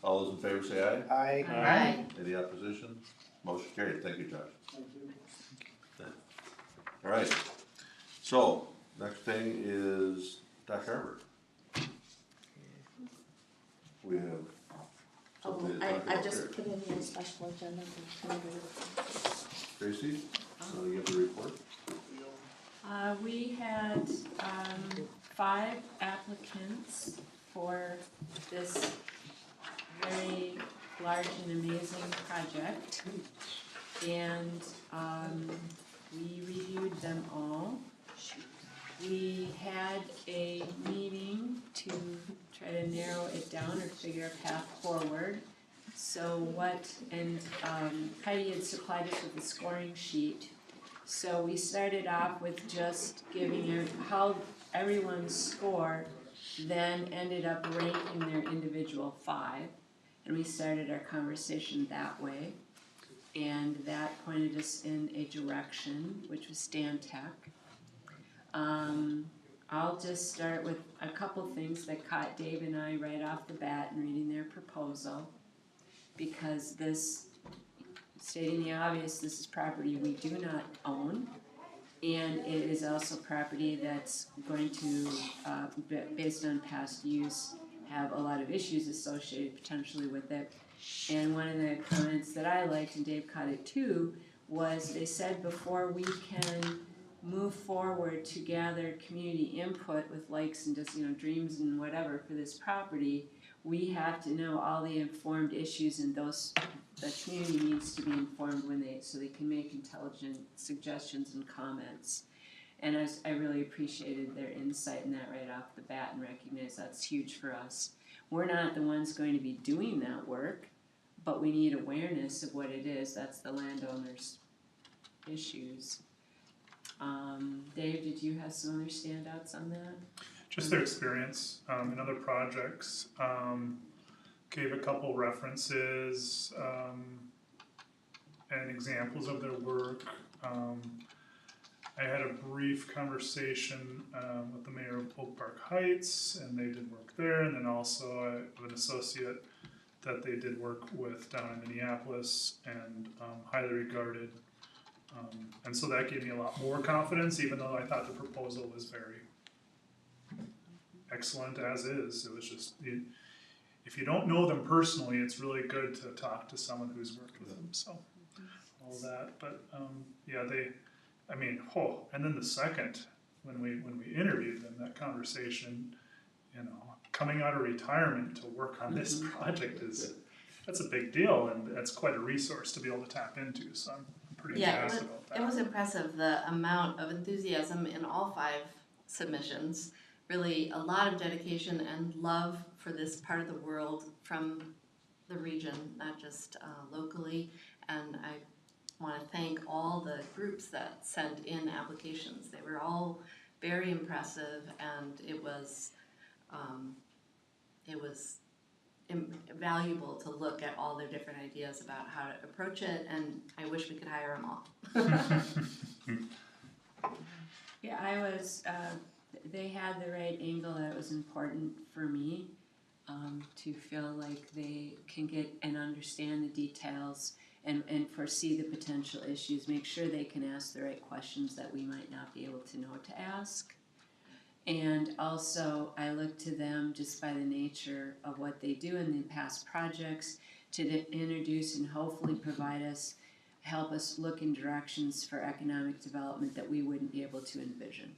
All those in favor say aye. I, Aye. Any opposition? Motion carried. Thank you, Josh. All right. So, next thing is Dr. Harbert. We have something to talk I about just here. put in your special agenda. Tracy, so you have the report? We had 5 applicants for this very large and amazing project. And we reviewed them all. We had a meeting to try to narrow it down or figure a path forward. So Heidi had supplied us with a scoring sheet. So we started off with just giving how everyone's score, then ended up ranking their individual 5. And we started our conversation that way. And that pointed us in a direction, which was Stan Tech. I'll just start with a couple things that caught Dave and I right off the bat in reading their proposal. Because this, stating the obvious, this is property we do not own. And it is also property that's going to, based on past use, have a lot of issues associated potentially with it. And one of the comments that I liked, and Dave caught it too, was they said before we can move forward to gather community input with likes and just, dreams and whatever for this property, we have to know all the informed issues, and the community needs to be informed so they can make intelligent suggestions and comments. And I really appreciated their insight in that right off the bat, and recognize that's huge for us. We're not the ones going to be doing that work, but we need awareness of what it is. That's the landowner's issues. Dave, did you have some other standouts on that? Just their experience in other projects. Gave a couple references and examples of their work. I had a brief conversation with the mayor of Oak Park Heights, and they did work there, and then also an associate that they did work with down in Minneapolis, and highly regarded. And so that gave me a lot more confidence, even though I thought the proposal was very excellent as is. It was just, if you don't know them personally, it's really good to talk to someone who's worked with them, so all that. But and then the second, when we interviewed them, that conversation, coming out of retirement to work on this project that's a big deal, and that's quite a resource to be able to tap into, so I'm pretty jazzed about that. It was impressive, the amount of enthusiasm in all 5 submissions. Really a lot of dedication and love for this part of the world from the region, not just locally. And I want to thank all the groups that sent in applications. They were all very impressive, and it was valuable to look at all their different ideas about how to approach it, and I wish we could hire them all. Yeah, they had the right angle that was important for me, to feel like they can get and understand the details and foresee the potential issues, make sure they can ask the right questions that we might not be able to know to ask. And also, I look to them, just by the nature of what they do in the past projects, to introduce and hopefully help us look in directions for economic development that we wouldn't be able to envision.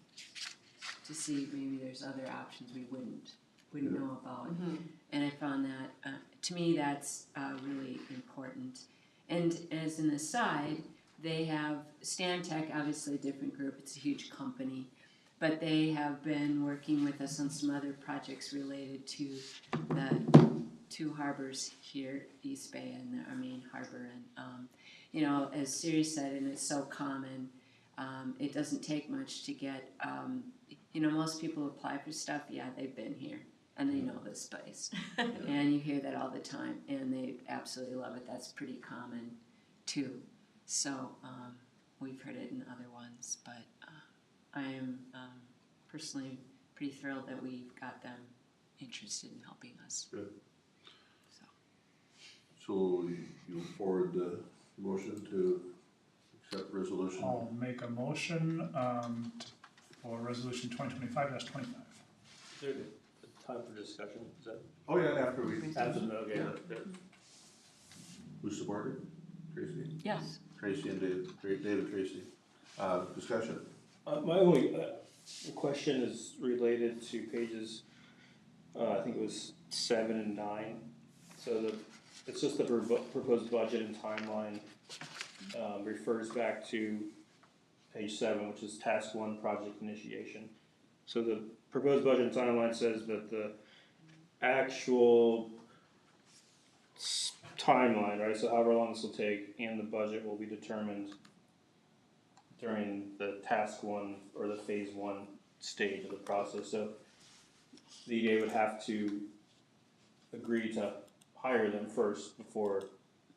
To see maybe there's other options we wouldn't know about. Mm-hmm. And I found that, to me, that's really important. And as an aside, they have Stantec, obviously a different group, it's a huge company, but they have been working with us on some other projects related to the 2 harbors here, East Bay and our main harbor. And, as Siri said, and it's so common, it doesn't take much to get, most people apply for stuff, they've been here, and they know this place. And you hear that all the time, and they absolutely love it. That's pretty common, too. So we've heard it in other ones, but I am personally pretty thrilled that we've got them interested in helping us. Good. So you'll forward the motion to accept resolution? I'll make a motion for resolution 2025-25. Is there a time for discussion? Is that? Oh, yeah, after we. After the, okay. Yeah. Who supported? Tracy? Yes. Tracy and David Tracy. Discussion? My only question is related to pages I think it was 7 and 9. So it's just the proposed budget and timeline, refers back to page 7, which is task 1, project initiation. So the proposed budget and timeline says that the actual timeline, right, so however long this will take, and the budget will be determined during the task 1 or the phase 1 stage of the process. So the EDA would have to agree to hire them first before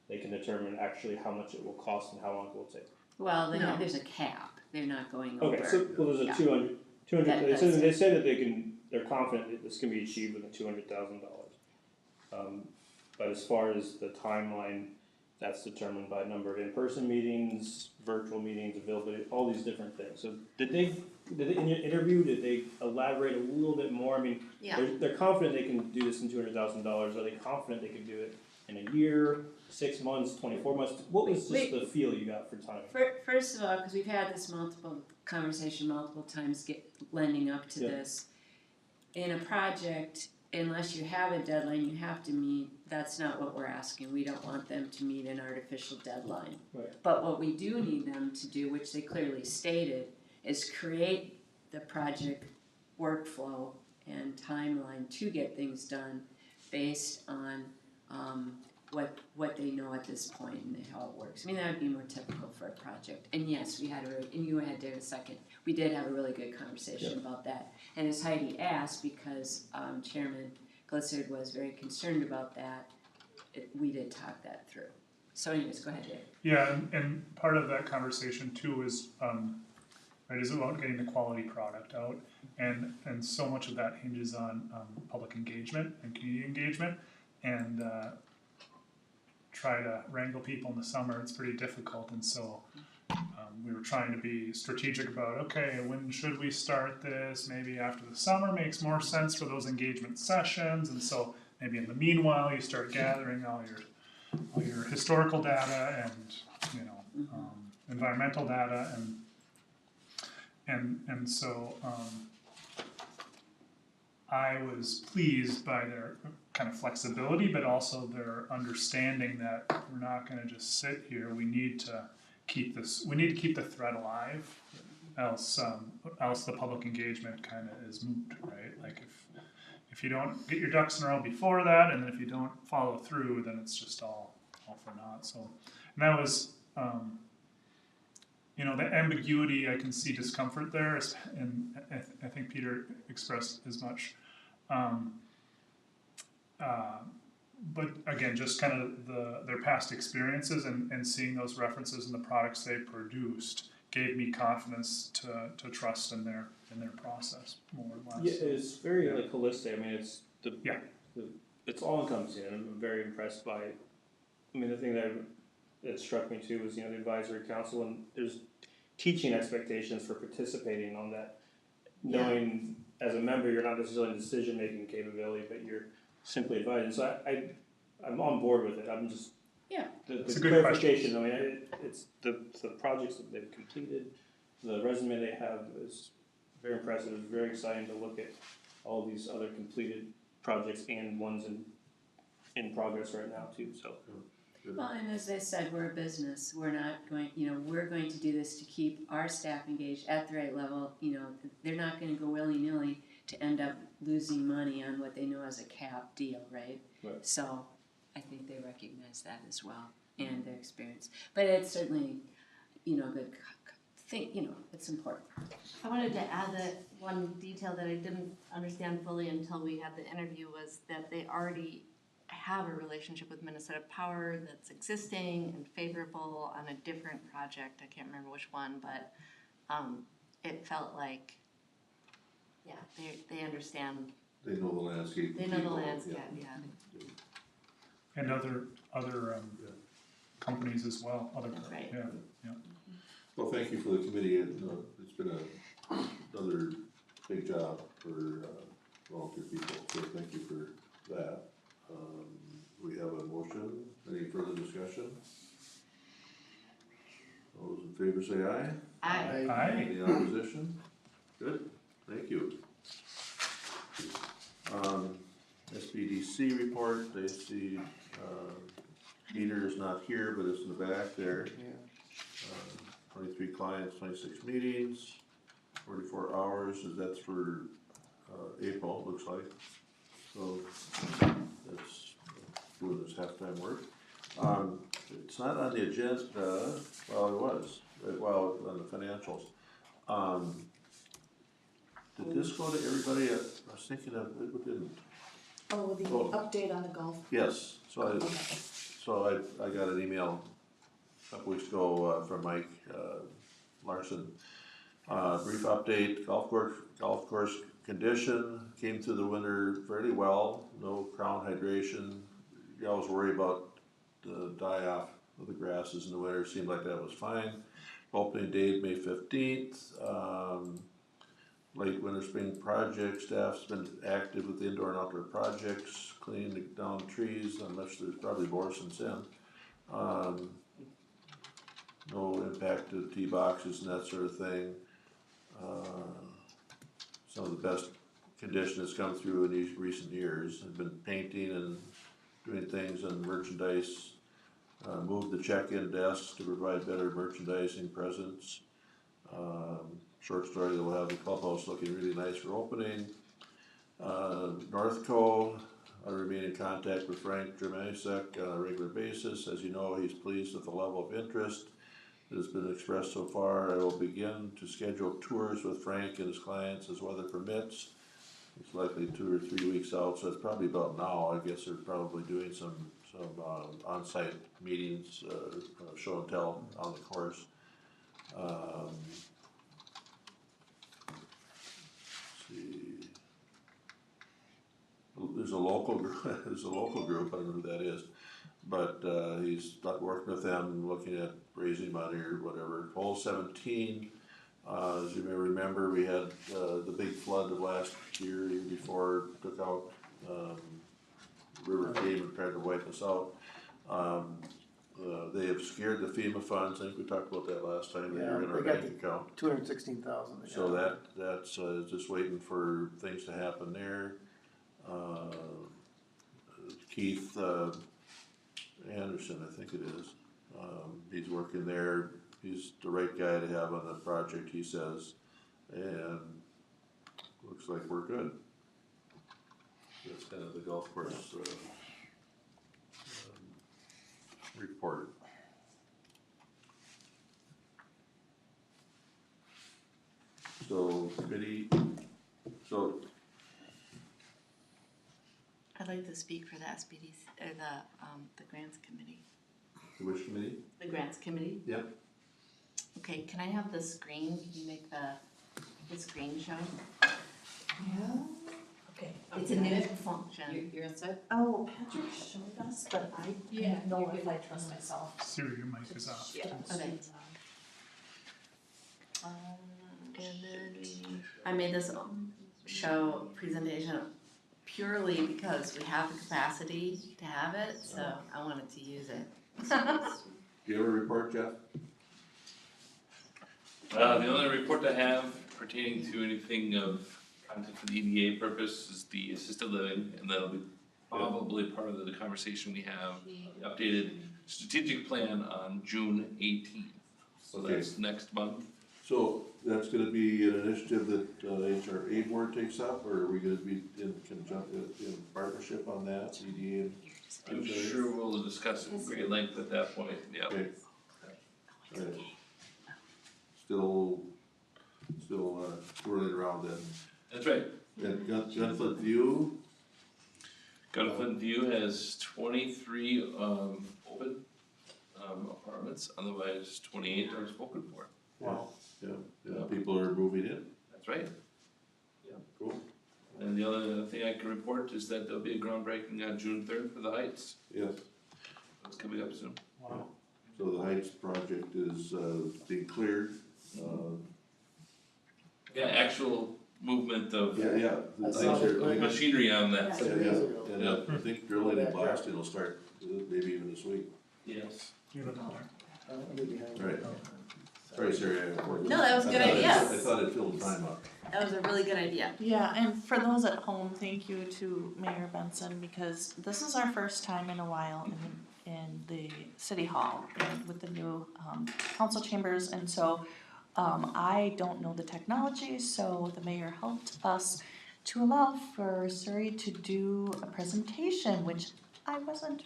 they can determine actually how much it will cost and how long it will take. Well, No. there's a cap, they're not going over. Okay, so, well, there's a Yeah. 200, That- they say that they're confident that this can be achieved within $200,000. But as far as the timeline, that's determined by number of in-person meetings, virtual meetings, availability, all these different things. So did they in your interview, did they elaborate a little bit more? I mean, Yeah. they're confident they can do this in $200,000. Are they confident they can do it in a year, 6 months, 24 months? What was just the feel you got for timing? First of all, because we've had this conversation multiple times, lending up to Yeah. this. In a project, unless you have a deadline you have to meet, that's not what we're asking. We don't want them to meet an artificial deadline. Right. But what we do need them to do, which they clearly stated, is create the project workflow and timeline to get things done based on what they know at this point and how it works. I mean, that would be more typical for a project. And yes, and you had Dave a second, we did have a really good conversation about that. And as Heidi asked, because Chairman Glissard was very concerned about that, we did talk that through. So anyways, go ahead, Dave. Yeah, and part of that conversation too is, right, is about getting the quality product out. And so much of that hinges on public engagement and community engagement. And try to wrangle people in the summer, it's pretty difficult. And so we were trying to be strategic about, okay, when should we start this? Maybe after the summer makes more sense for those engagement sessions. And so maybe in the meanwhile, you start gathering all your historical data and, environmental data and so I was pleased by their kind of flexibility, but also their understanding that we're not going to just sit here. We need to keep the thread alive, else the public engagement kind of is moot, right? Like if you don't get your ducks in a row before that, and then if you don't follow through, then it's just all for naught. So, and that was, the ambiguity, I can see discomfort there, and I think Peter expressed as much. But again, just kind of their past experiences and seeing those references in the products they produced gave me confidence to trust in their process more or less. Yeah, it's very holistic. I mean, it's all encompassing. I'm very impressed by. I mean, the thing that struck me too was the advisory council, and there's teaching expectations for participating on that, knowing as a member you're not necessarily in decision making capability, but you're simply advising. So I'm on board with it. I'm just the clarification. I mean, it's the projects that they've completed, the resume they have is very impressive. It's very exciting to look at all these other completed projects and ones in progress right now too. So. Well, and as I said, we're a business. We're not going, we're going to do this to keep our staff engaged at the right level. They're not going to go willy-nilly to end up losing money on what they know as a cap deal, right? So I think they recognize that as well and their experience. But it's certainly, a good thing, it's important. I wanted to add that one detail that I didn't understand fully until we had the interview was that they already have a relationship with Minnesota Power that's existing and favorable on a different project. I can't remember which one, but it felt like, they understand. They know the landscape. They know the landscape, And other companies as well. That's right. Yeah. Well, thank you for the committee. It's been another big job for volunteer people. So thank you for that. We have a motion. Any further discussion? All those in favor say aye. Aye. Any opposition? Good, thank you. SBDC report, they see, Peter is not here, but it's in the back there. Yeah. 23 clients, 26 meetings, 44 hours, that's for, April, it looks like. So, that's doing his halftime work. It's not on the agenda, well, it was, well, on the financials. Did this go to everybody? I was thinking of, it didn't. Oh, the Oh. update on the golf. Yes, so I got an email a couple weeks ago, from Mike, Larson. Brief update, golf course condition, came through the winter fairly well, no crown hydration. You always worry about the die off of the grasses in the winter, seemed like that was fine. Opening date, May 15th. Late winter spring project, staff's been active with indoor and outdoor projects, cleaning down trees, unless there's probably more since then. No impact to tee boxes and that sort of thing. Some of the best condition that's come through in these recent years. Have been painting and doing things and merchandise. Moved the check-in desks to provide better merchandising presence. Short story, they'll have the clubhouse looking really nice for opening. Northco, I remain in contact with Frank Germanisek on a regular basis. As you know, he's pleased with the level of interest that has been expressed so far. I will begin to schedule tours with Frank and his clients as weather permits. It's likely 2 or 3 weeks out, so it's probably about now. I guess they're probably doing some on-site meetings, show and tell on the course. There's a local group, I don't know who that is, but he's working with them, looking at raising money or whatever. Hole 17, as you may remember, we had the big flood of last year, year before, took out, river came and tried to wipe us out. They have scared the FEMA funds, I think we talked about that last time, they were in our bank account. 216,000. So that's just waiting for things to happen there. Keith Anderson, I think it is, he's working there, he's the right guy to have on the project, he says, and looks like we're good. That's kind of the golf course report. So committee, I'd like to speak for the SBDC, or the grants committee. which committee? The grants committee? Yep. Okay, can I have the screen? Can you make the screen show? Yeah. Okay. It's a new function. You're outside? Oh, Patrick showed us, but I don't know if I trust myself. Siri, your mic is off. Yeah. Okay. And then I made this show presentation purely because we have the capacity to have it, so I wanted to use it. Do you have a report, Jeff? The only report I have pertaining to anything of content for the EDA purpose is the assisted living, and that'll be probably part of the conversation we have, the updated strategic plan on June 18th. So that's next month. So that's gonna be an initiative that EDA Board takes up, or are we gonna be in partnership on that, EDA? I'm sure we'll discuss it at great length at that point, yeah. Okay. Alright. Still swirling around then. That's right. And Gunflint View? Gunflint View has 23 open apartments, otherwise 28 are spoken for. Wow. Yeah, people are moving in. That's right. Yeah. Cool. And the other thing I can report is that there'll be a groundbreaking on June 3rd for the Heights. Yes. It's coming up soon. Wow. So the Heights project is being cleared. Yeah, actual movement of Yeah. I saw the machinery on that. Yeah, and I think drilling and blasting will start maybe even this week. Yes. You live in there. I'll be behind you. Right. Sorry, Sarah. No, that was a good idea. I thought it filled time up. That was a really good idea. Yeah, and for those at home, thank you to Mayor Benson, because this is our first time in a while in the city hall and with the new council chambers, and so I don't know the technology, so the mayor helped us to allow for Surrey to do a presentation, which I wasn't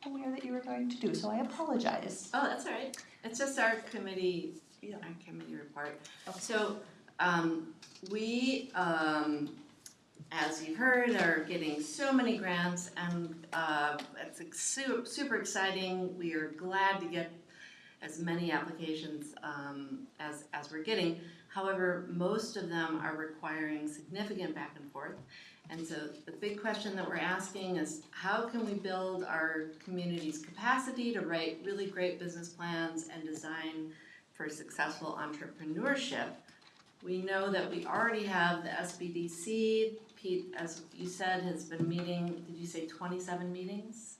aware that you were going to do, so I apologize. Oh, that's all right. It's just our committee, our committee report. So, we, as you've heard, are getting so many grants, and it's super exciting. We are glad to get as many applications as we're getting. However, most of them are requiring significant back and forth. And so the big question that we're asking is, how can we build our community's capacity to write really great business plans and design for successful entrepreneurship? We know that we already have the SBDC. Pete, as you said, has been meeting, did you say 27 meetings?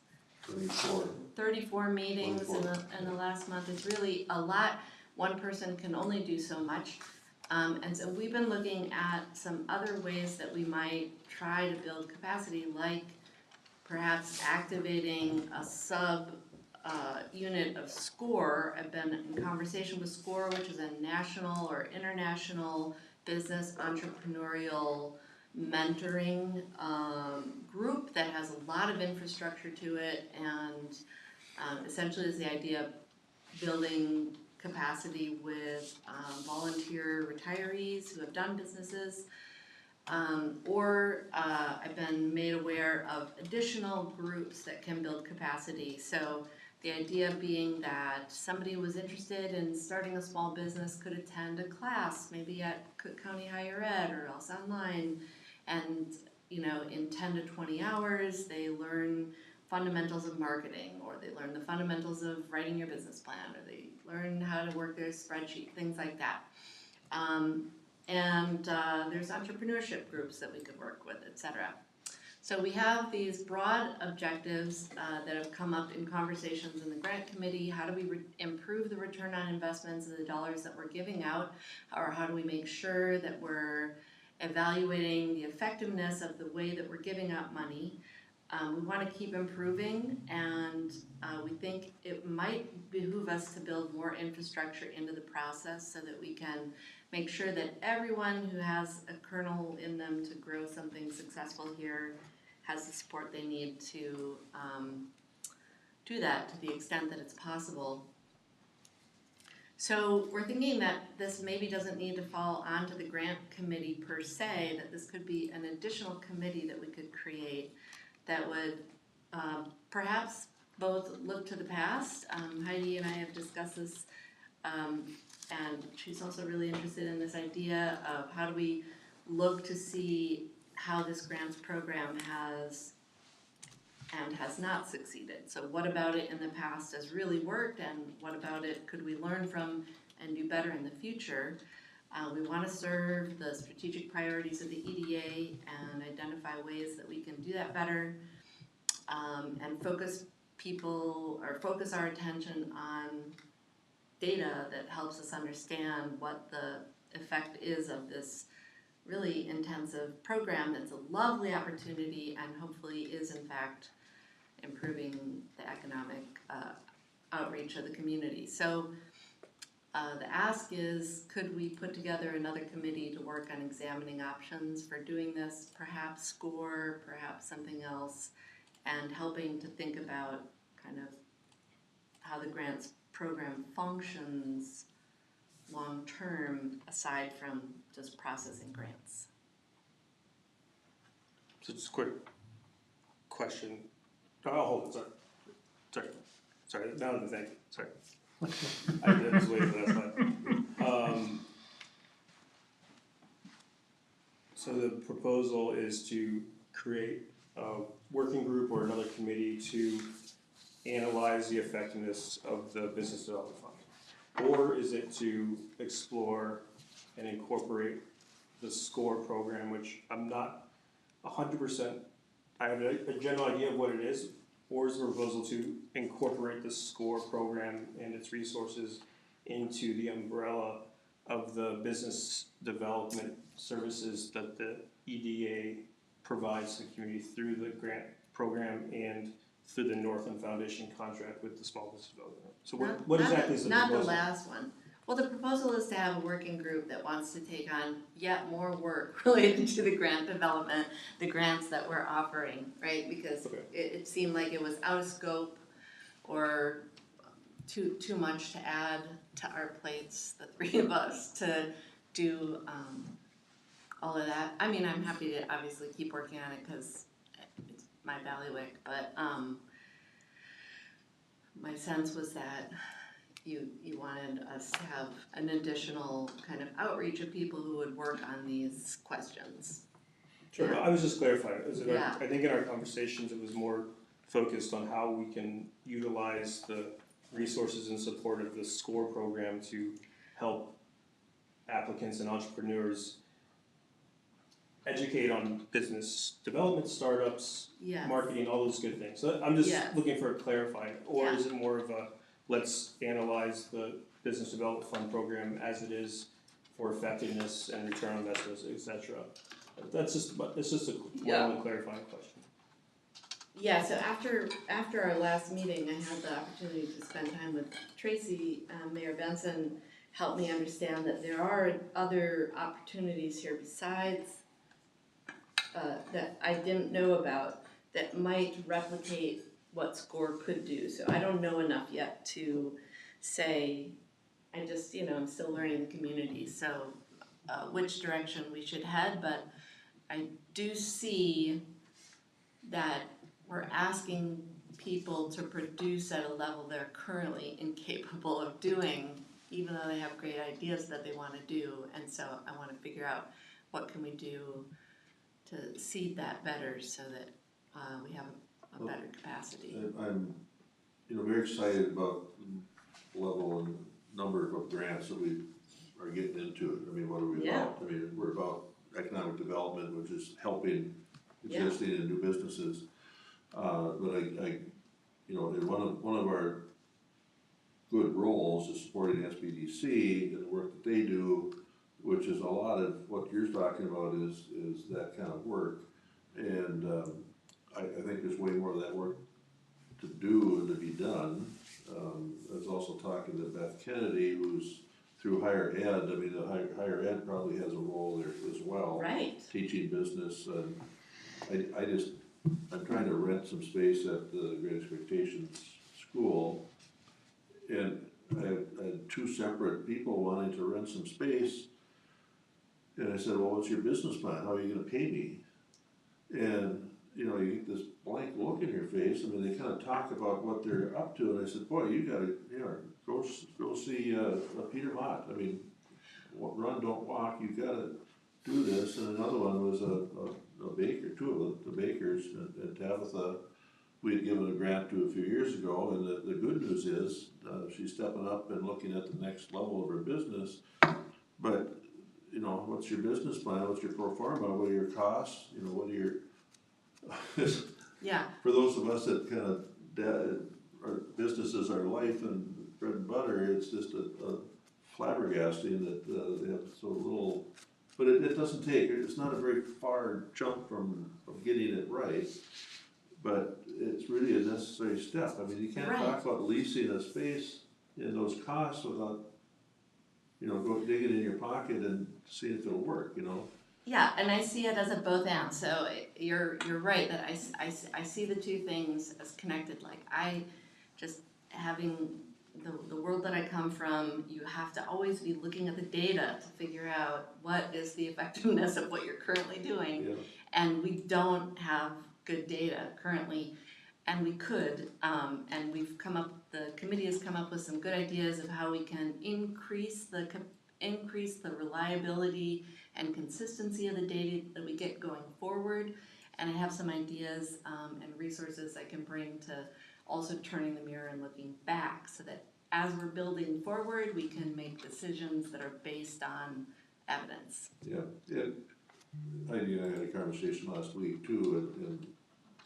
34 meetings in the last month. It's really a lot. One person can only do so much. And so we've been looking at some other ways that we might try to build capacity, like perhaps activating a sub unit of SCORE. I've been in conversation with SCORE, which is a national or international business entrepreneurial mentoring group that has a lot of infrastructure to it, and essentially is the idea of building capacity with volunteer retirees who have done businesses, or I've been made aware of additional groups that can build capacity. So the idea being that somebody who was interested in starting a small business could attend a class, maybe at Cook County Higher Ed or else online, and in 10 to 20 hours they learn fundamentals of marketing, or they learn the fundamentals of writing your business plan, or they learn how to work their spreadsheet, things like that. There's entrepreneurship groups that we could work with, etc. So we have these broad objectives that have come up in conversations in the grant committee. How do we improve the return on investments of the dollars that we're giving out, or how do we make sure that we're evaluating the effectiveness of the way that we're giving out money? We want to keep improving, and we think it might behoove us to build more infrastructure into the process so that we can make sure that everyone who has a kernel in them to grow something successful here has the support they need to do that to the extent that it's possible. So we're thinking that this maybe doesn't need to fall onto the grant committee per se, that this could be an additional committee that we could create that would perhaps both look to the past. Heidi and I have discussed this, and she's also really interested in this idea of how do we look to see how this grants program has and has not succeeded. So what about it in the past has really worked, and what about it could we learn from and do better in the future? We want to serve the strategic priorities of the EDA and identify ways that we can do that better, and focus our attention on data that helps us understand what the effect is of this really intensive program that's a lovely opportunity and hopefully is in fact improving the economic outreach of the community. So the ask is, could we put together another committee to work on examining options for doing this, perhaps SCORE, perhaps something else, and helping to think about kind of how the grants program functions long term aside from just processing grants. So just a quick question. Oh, hold on, sorry, now I'm thinking, sorry. I did just wait for that slide. So the proposal is to create a working group or another committee to analyze the effectiveness of the Business Development Fund? Or is it to explore and incorporate the SCORE program, which I'm not 100%, I have a general idea of what it is, or is the proposal to incorporate the SCORE program and its resources into the umbrella of the business development services that the EDA provides to the community through the grant program and through the Northland Foundation contract with the small business development. So what exactly is the proposal? Not the last one. Well, the proposal is to have a working group that wants to take on yet more work related to the grant development, the grants that we're offering, right? Because Okay. it seemed like it was out of scope or too much to add to our plates, the three of us, to do all of that. I mean, I'm happy to obviously keep working on it because it's my bailiwick, but my sense was that you wanted us to have an additional kind of outreach of people who would work on these questions. Sure, I was just clarifying, Yeah. I think in our conversations, it was more focused on how we can utilize the resources and support of the SCORE program to help applicants and entrepreneurs educate on business development, startups, Yes. marketing, all those good things. So I'm just Yes. looking for a clarifying, or Yeah. is it more of a, let's analyze the business development fund program as it is for effectiveness and return on investments, et cetera? It's just a one clarifying question. Yeah, so after our last meeting, I had the opportunity to spend time with Tracy. Mayor Benson helped me understand that there are other opportunities here besides that I didn't know about that might replicate what SCORE could do. So I don't know enough yet to say, I just, I'm still learning the community, so which direction we should head, but I do see that we're asking people to produce at a level they're currently incapable of doing, even though they have great ideas that they want to do. And so I want to figure out what can we do to seed that better so that we have a better capacity. I'm, very excited about the level and number of grants that we are getting into. I mean, what are we about? I mean, we're about economic development, which is helping existing and new businesses. But I one of our good roles is supporting SBDC and the work that they do, which is a lot of what you're talking about is that kind of work. And I think there's way more of that work to do and to be done. I was also talking to Beth Kennedy, who's through higher ed. I mean, the higher ed probably has a role there as well. Right. Teaching business. I'm trying to rent some space at the Great Expectations School, and I had two separate people wanting to rent some space, and I said, well, what's your business plan? How are you gonna pay me? And, you get this blank look in your face. I mean, they kind of talk about what they're up to, and I said, boy, you gotta, go see Peter Mott. I mean, run, don't walk, you gotta do this. And another one was a baker, two of the bakers, and Tabitha, we had given a grant to a few years ago, and the good news is, she's stepping up and looking at the next level of her business. But, what's your business plan, what's your pro forma, what are your costs, what are your, for those of us that kind of, our business is our life and bread and butter, it's just a flabbergasting that they have so little. But it doesn't take, it's not a very far jump from getting it right, but it's really a necessary step. I mean, you can't talk about leasing a space in those costs without, go dig it in your pocket and see if it'll work, Yeah, and I see it as a both and. So you're right that I see the two things as connected. Like I just having the world that I come from, you have to always be looking at the data to figure out what is the effectiveness of what you're currently doing. Yeah. And we don't have good data currently, and we could. And the committee has come up with some good ideas of how we can increase the reliability and consistency of the data that we get going forward. And I have some ideas and resources I can bring to also turning the mirror and looking back so that as we're building forward, we can make decisions that are based on evidence. I had a conversation last week too, and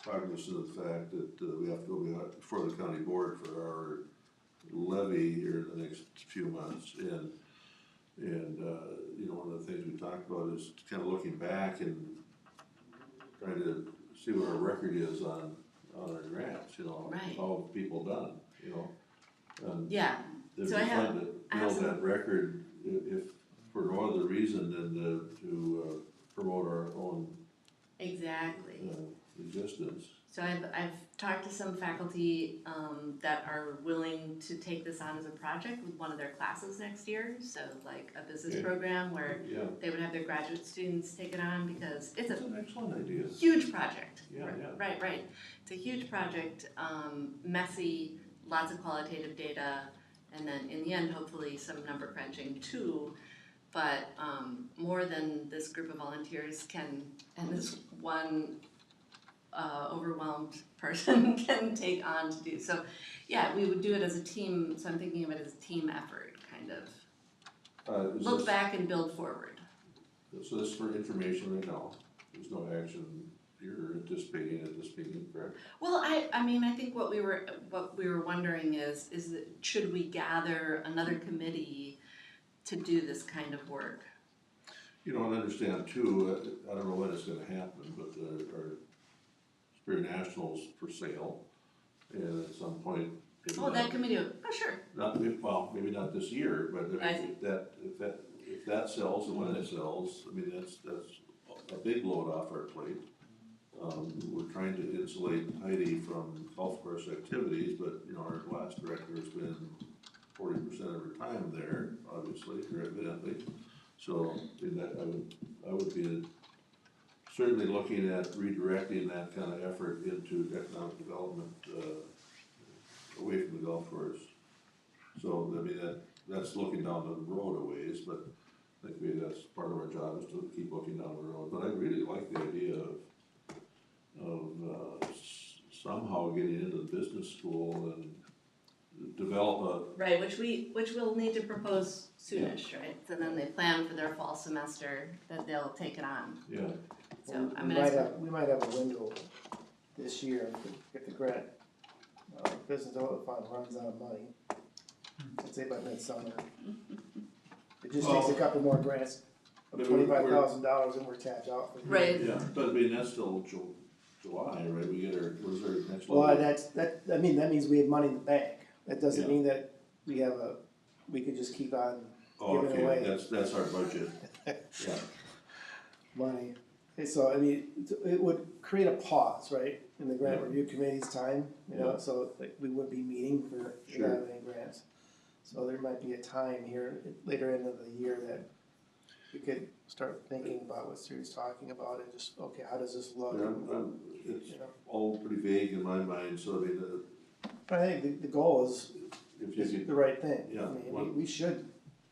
cognizant of the fact that we have to go before the county board for our levy here in the next few months, and, you know, one of the things we talked about is kind of looking back and trying to see what our record is on our grants, you know, Right. how have people done, you know? And Yeah, it'd So be I have- fun to I have build some- that record, if for no other reason than to promote our own exactly. existence. So I've talked to some faculty that are willing to take this on as a project with one of their classes next year. So like a business Okay. program where Yeah, they would have their graduate students take it on because it's that's a an excellent idea. huge project. Yeah, yeah. Right. It's a huge project, messy, lots of qualitative data, and then in the end, hopefully some number crunching too. But more than this group of volunteers can, and this one overwhelmed person can take on to do. So yeah, we would do it as a team, so I'm thinking of it as a team effort, kind of. Is Look this- back and build forward. So this is for information right now, there's no action you're anticipating at this meeting, correct? Well, I mean, I think what we were wondering is that should we gather another committee to do this kind of work? You know, and understand too, I don't know when it's gonna happen, but our Spirit National's for sale, and at some point. maybe Oh, not- that committee, sure. Not, well, maybe not this year, but I if that sells and when it sells, I mean, that's a big load off our plate. We're trying to insulate Heidi from golf course activities, but, you know, our last director's been 40% of her time there, obviously, or evidently. So, in that, I would be certainly looking at redirecting that kind of effort into economic development, away from the golf course. So, I mean, that's looking down the road a ways, but I think maybe that's part of our job is to keep looking down the road. But I really like the idea of somehow getting into the business school and develop Right, which we'll need to propose soonish, right? So then they plan for their fall semester that they'll take it on. yeah, So I We mean, might it's, have, we might have a window this year if the grant, business development fund runs out of money. I'd say by midsummer. It just takes a couple more grants of But we're- $25,000 and we're tapped out. for the year. Right. yeah, but I mean, that's still July, right? We get our, what's our next Well, level? that means we have money in the bank. That doesn't Yeah. mean that we could just keep on Oh, giving away. okay, that's our budget, yeah. money. Okay, so I mean, it would create a pause, right, in the grant Yeah. review committee's time, you know, Yeah. so like we wouldn't be meeting for Sure. evaluating grants. So there might be a time here, later into the year that we could start thinking about what Siri's talking about and just, okay, how does this look? It's You know, all pretty vague in my mind, so I mean, but I think the goal is if you could, the right thing. Yeah, I mean, one- we should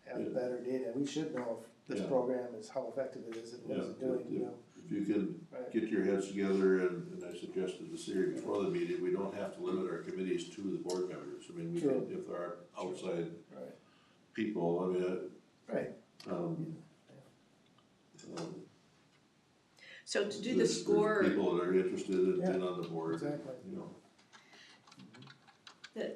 have Yeah. better data. We should know if this Yeah. program is, how effective it is and what yeah, it's doing, you know. if you can Right. get your heads together, and I suggested to Siri before the meeting, we don't have to limit our committees to the board members. I mean, we True. can, if there are outside Right. people, I mean, Right. um, so to do the there's score, people that are interested in Yeah. being on the board, Exactly. you know.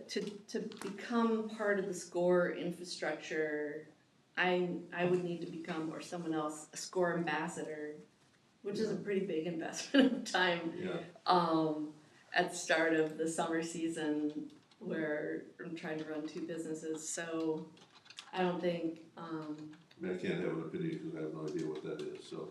to become part of the score infrastructure, I would need to become, or someone else, a score ambassador, which is a pretty big investment of time. Yeah, At the start of the summer season where I'm trying to run two businesses, so I don't think, I mean, I can't have an opinion because I have no idea what that is, so.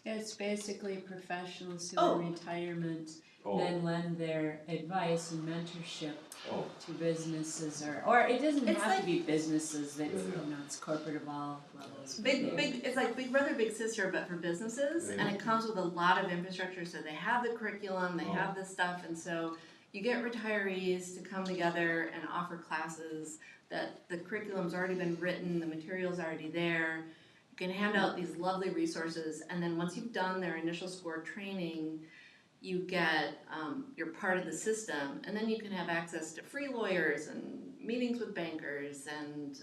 It's basically professionals who Oh. in retirement Oh, then lend their advice and mentorship oh, to businesses or it doesn't It's have like- to be businesses, that's, Yeah, yeah. you know, it's corporate of all levels. but big, they're- big, it's like Big Brother, Big Sister, but for businesses, and it comes with a lot of infrastructure, so they have the curriculum, they have the stuff, and so you get retirees to come together and offer classes that the curriculum's already been written, the material's already there. You can hand out these lovely resources, and then once you've done their initial score training, you get, you're part of the system, and then you can have access to free lawyers and meetings with bankers and,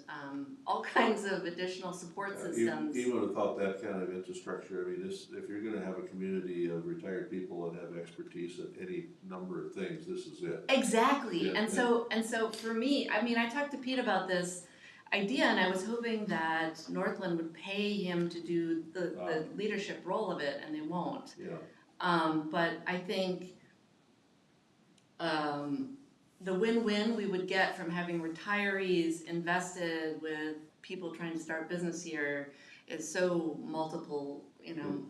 all kinds of additional support systems. Even without that kind of infrastructure, I mean, this, if you're gonna have a community of retired people that have expertise at any number of things, this is it. Exactly, Yeah, and so for me, I mean, I talked to Pete about this idea, and I was hoping that Northland would pay him to do the leadership role of it, and they won't. Yeah. But I think, the win-win we would get from having retirees invested with people trying to start business here is so multiple,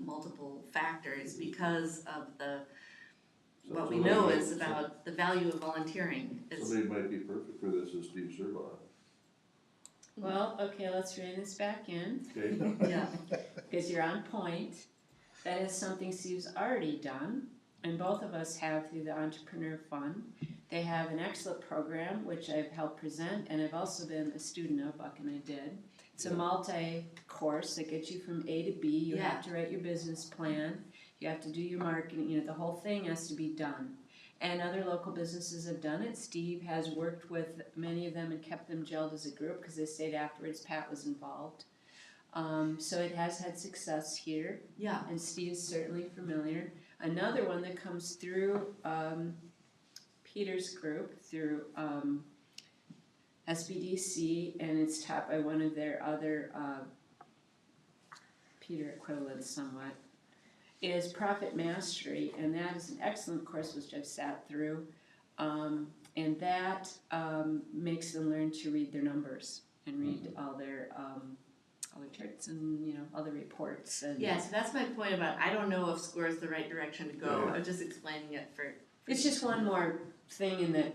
multiple factors because of what we know is about the value of volunteering. Somebody might be perfect for this is Steve Serban. Well, okay, let's rein this back in, Okay? Yeah, because you're on point. That is something Steve's already done, and both of us have through the Entrepreneur Fund. They have an excellent program, which I've helped present, and I've also been a student of, Buck and I did. It's a multi-course that gets you from A to B. You have to write your business plan. You have to do your marketing. The whole thing has to be done. And other local businesses have done it. Steve has worked with many of them and kept them gelled as a group because they stayed afterwards. Pat was involved. So it has had success here. yeah. And Steve is certainly familiar. Another one that comes through Peter's group, through SBDC, and it's taught by one of their other Peter equivalents somewhat, is Profit Mastery, and that is an excellent course which I've sat through, and that makes them learn to read their numbers and read all their charts and all the reports. And Yeah, so that's my point about, I don't know if SCORE is the right direction to go. I was just explaining it for. It's just one more thing in that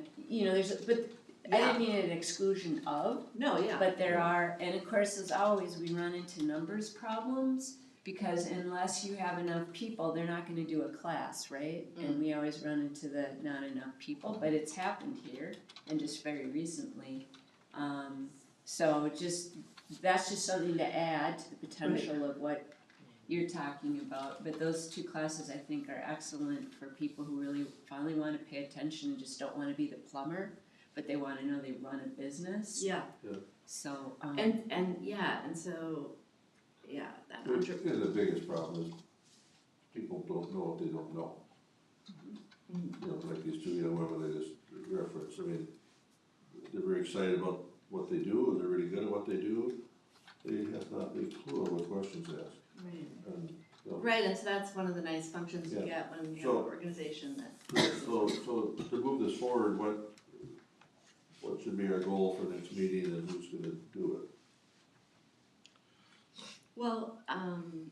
I didn't mean an exclusion of. No, yeah. But there are, and of course, as always, we run into numbers problems because unless you have enough people, they're not going to do a class, right? And we always run into the not enough people, but it's happened here and just very recently. So that's just something to add to the potential of what you're talking about. But those two classes I think are excellent for people who really finally want to pay attention and just don't want to be the plumber, but they want to know they run a business. Yeah. So The biggest problem is people don't know what they don't know. Like these two young women they just referenced. I mean, they're very excited about what they do, and they're really good at what they do. They have not a clue of what questions to ask. Right. And, Right, and so that's one of the nice functions you get when you have an organization that. So to move this forward, what should be our goal for next meeting, and who's gonna do it? Well, I'm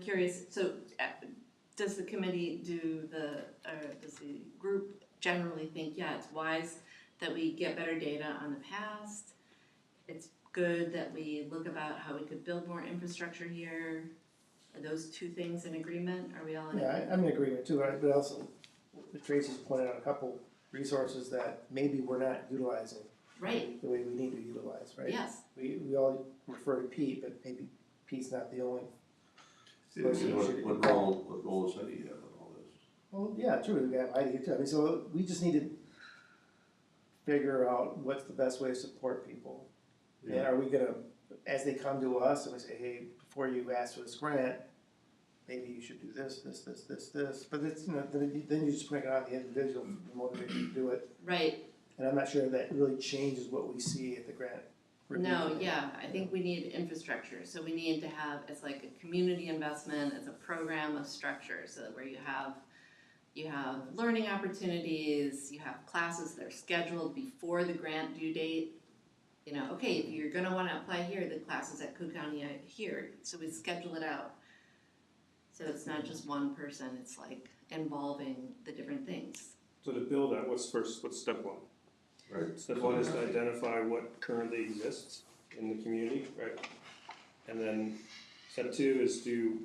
curious, so does the committee does the group generally think, it's wise that we get better data on the past? It's good that we look about how we could build more infrastructure here? Are those two things in agreement? Are we all in agreement? Yeah, I'm in agreement too, right, but also, Tracy's pointed out a couple resources that maybe we're not utilizing. Right. The way we need to utilize, right? Yes. We all refer to Pete, but maybe Pete's not the only. What goal does Eddie have on all this? Well, yeah, true, we have idea too, I mean, so we just need to figure out what's the best way to support people. And are we gonna, as they come to us and we say, hey, before you ask for this grant, maybe you should do this, but it's, then you just bring it on the individual, motivation to do it. Right. And I'm not sure that really changes what we see at the grant. No, I think we need infrastructure, so we need to have, it's like a community investment, it's a program of structure, so where you have learning opportunities, you have classes that are scheduled before the grant due date. Okay, if you're gonna wanna apply here, the classes at Cook County are here, so we schedule it out. So it's not just one person, it's like involving the different things. So to build that, what's step one? Right. Step one is to identify what currently exists in the community, right? And then step two is to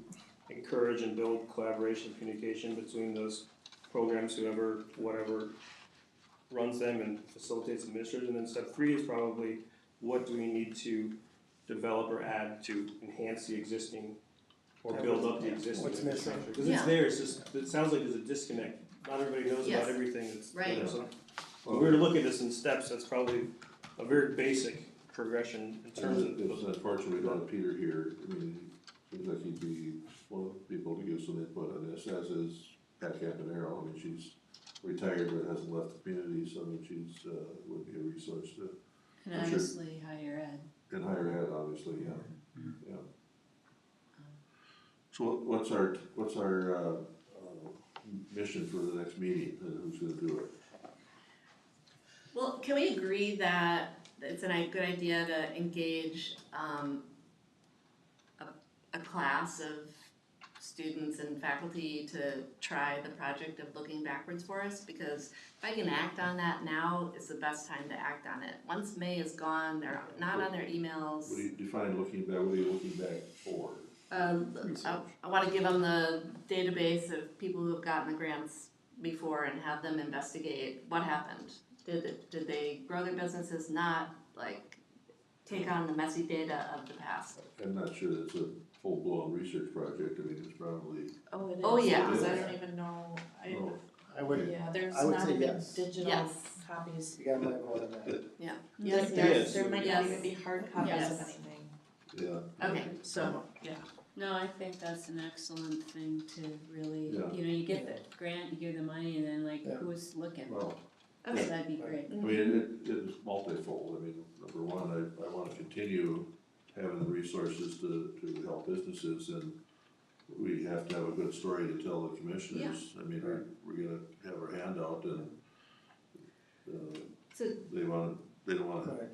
encourage and build collaboration, communication between those programs, whatever runs them and facilitates administrators. And then step three is probably what do we need to develop or add to enhance the existing or build up the existing What's missing? infrastructure. Cause Yeah. it's there, it's just, it sounds like there's a disconnect, not everybody knows Yes. about everything that's, Right. you know, so. If we were to look at this in steps, that's probably a very basic progression in terms of. It's unfortunate we don't have Peter here, I mean, he seems like he'd be one of the people to give some input on this, as is Pat Campanaro, I mean, she's retired but hasn't left the community, so I mean, she's, would be a resource to, And I'm sure. honestly, higher ed. in higher ed, obviously, yeah, yeah. So what's our, mission for the next meeting, and who's gonna do it? Well, can we agree that it's a good idea to engage a class of students and faculty to try the project of looking backwards for us? Because if I can act on that now, is the best time to act on it. Once May is gone, they're not on their emails. What do you define looking back, what are you looking back for? I wanna give them the database of people who have gotten the grants before and have them investigate what happened. Did they grow their businesses, not like take on the messy data of the past? I'm not sure that's a full-blown research project, I mean, it's probably, Oh, it is. Oh, yeah. Because I don't even know, no, I would, yeah, there's I would not say even yes. digital Yes. copies. you got my vote on that. Yeah. Like Yes. there might not Yes. even be hard copies of Yes. anything, yeah. Okay, so, yeah. No, I think that's an excellent thing to really, Yeah. you know, you get the grant, you give the money, and then like, Yeah. who's looking? Well, So that'd be great. I mean, it is multifold, I mean, number one, I wanna continue having the resources to help businesses, and we have to have a good story to tell the commissioners. I mean, we're gonna have our hand out, and, So- they don't wanna Right.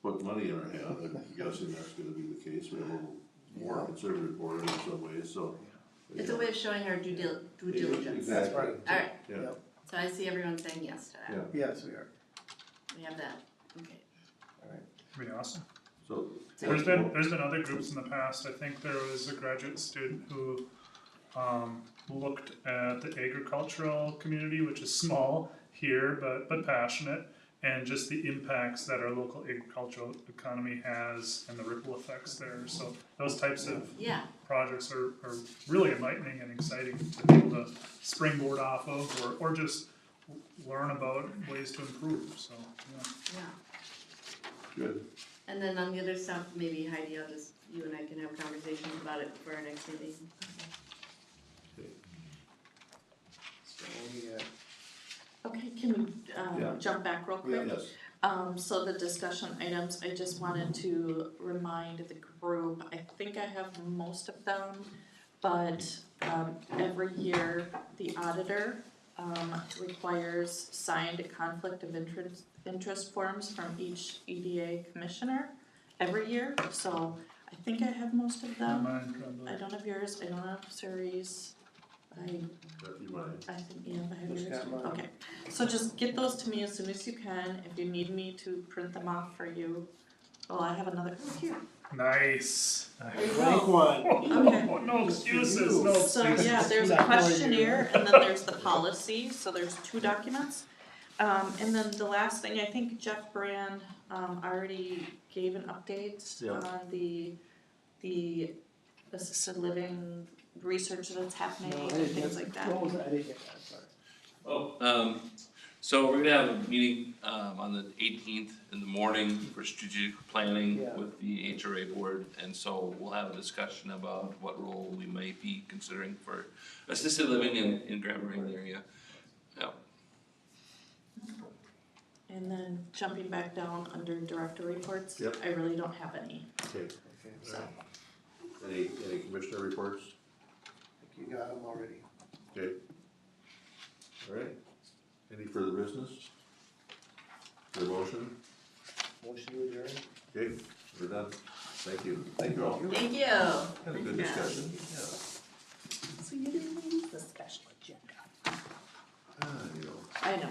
put money in our hand, I'm guessing that's gonna be the case, we have a little more conservative board in some ways, so. it's a way of showing our due diligence. Exactly. Right. Alright, Yeah, so I see everyone saying yes to that. yeah, Yes, we are. We have that, okay. Pretty awesome. so. There's been other groups in the past, I think there was a graduate student who looked at the agricultural community, which is small here, but passionate, and just the impacts that our local agricultural economy has and the ripple effects there, so those types of Yeah, projects are really enlightening and exciting to be able to springboard off of, or just learn about ways to improve, so, yeah. yeah. Good, And then on the other stuff, maybe Heidi, you and I can have conversations about it before our next meeting. So we, Okay, can we, Yeah. jump back real quick? yes, So the discussion items, I just wanted to remind the group, I think I have most of them, but every year, the auditor requires signed conflict of interest forms from each EDA commissioner every year, so I think I have most of them. Mine probably. I don't have yours, I don't have Suri's, you mind? I think, yeah, I have Just yours, got mine. okay. So just get those to me as soon as you can, if you need me to print them off for you. Oh, I have another, oh, here, Nice. there you Blank go. one. Okay. No excuses, no So, excuses. yeah, there's a questionnaire and then there's the policy, so there's 2 documents. And then the last thing, I think Jeff Brand, already gave an update Yeah. on the assisted living research that's happening No, I and didn't things get, like that. what was it? I didn't get that, sorry. So we're gonna have a meeting, on the 18th in the morning for strategic planning Yeah. with the HRA board. And so we'll have a discussion about what role we might be considering for assisted living in Grand Marais area. Yeah. And then jumping back down under director reports, Yep. I really don't have any, Okay, Okay, so. any commissioner reports? I think you got them already. Okay. All right, any further business? Your motion? Motion to adjourn? Okay, we're done, thank you all. Thank you. Had a good discussion, yeah. So you didn't use the special agenda. You know. I know.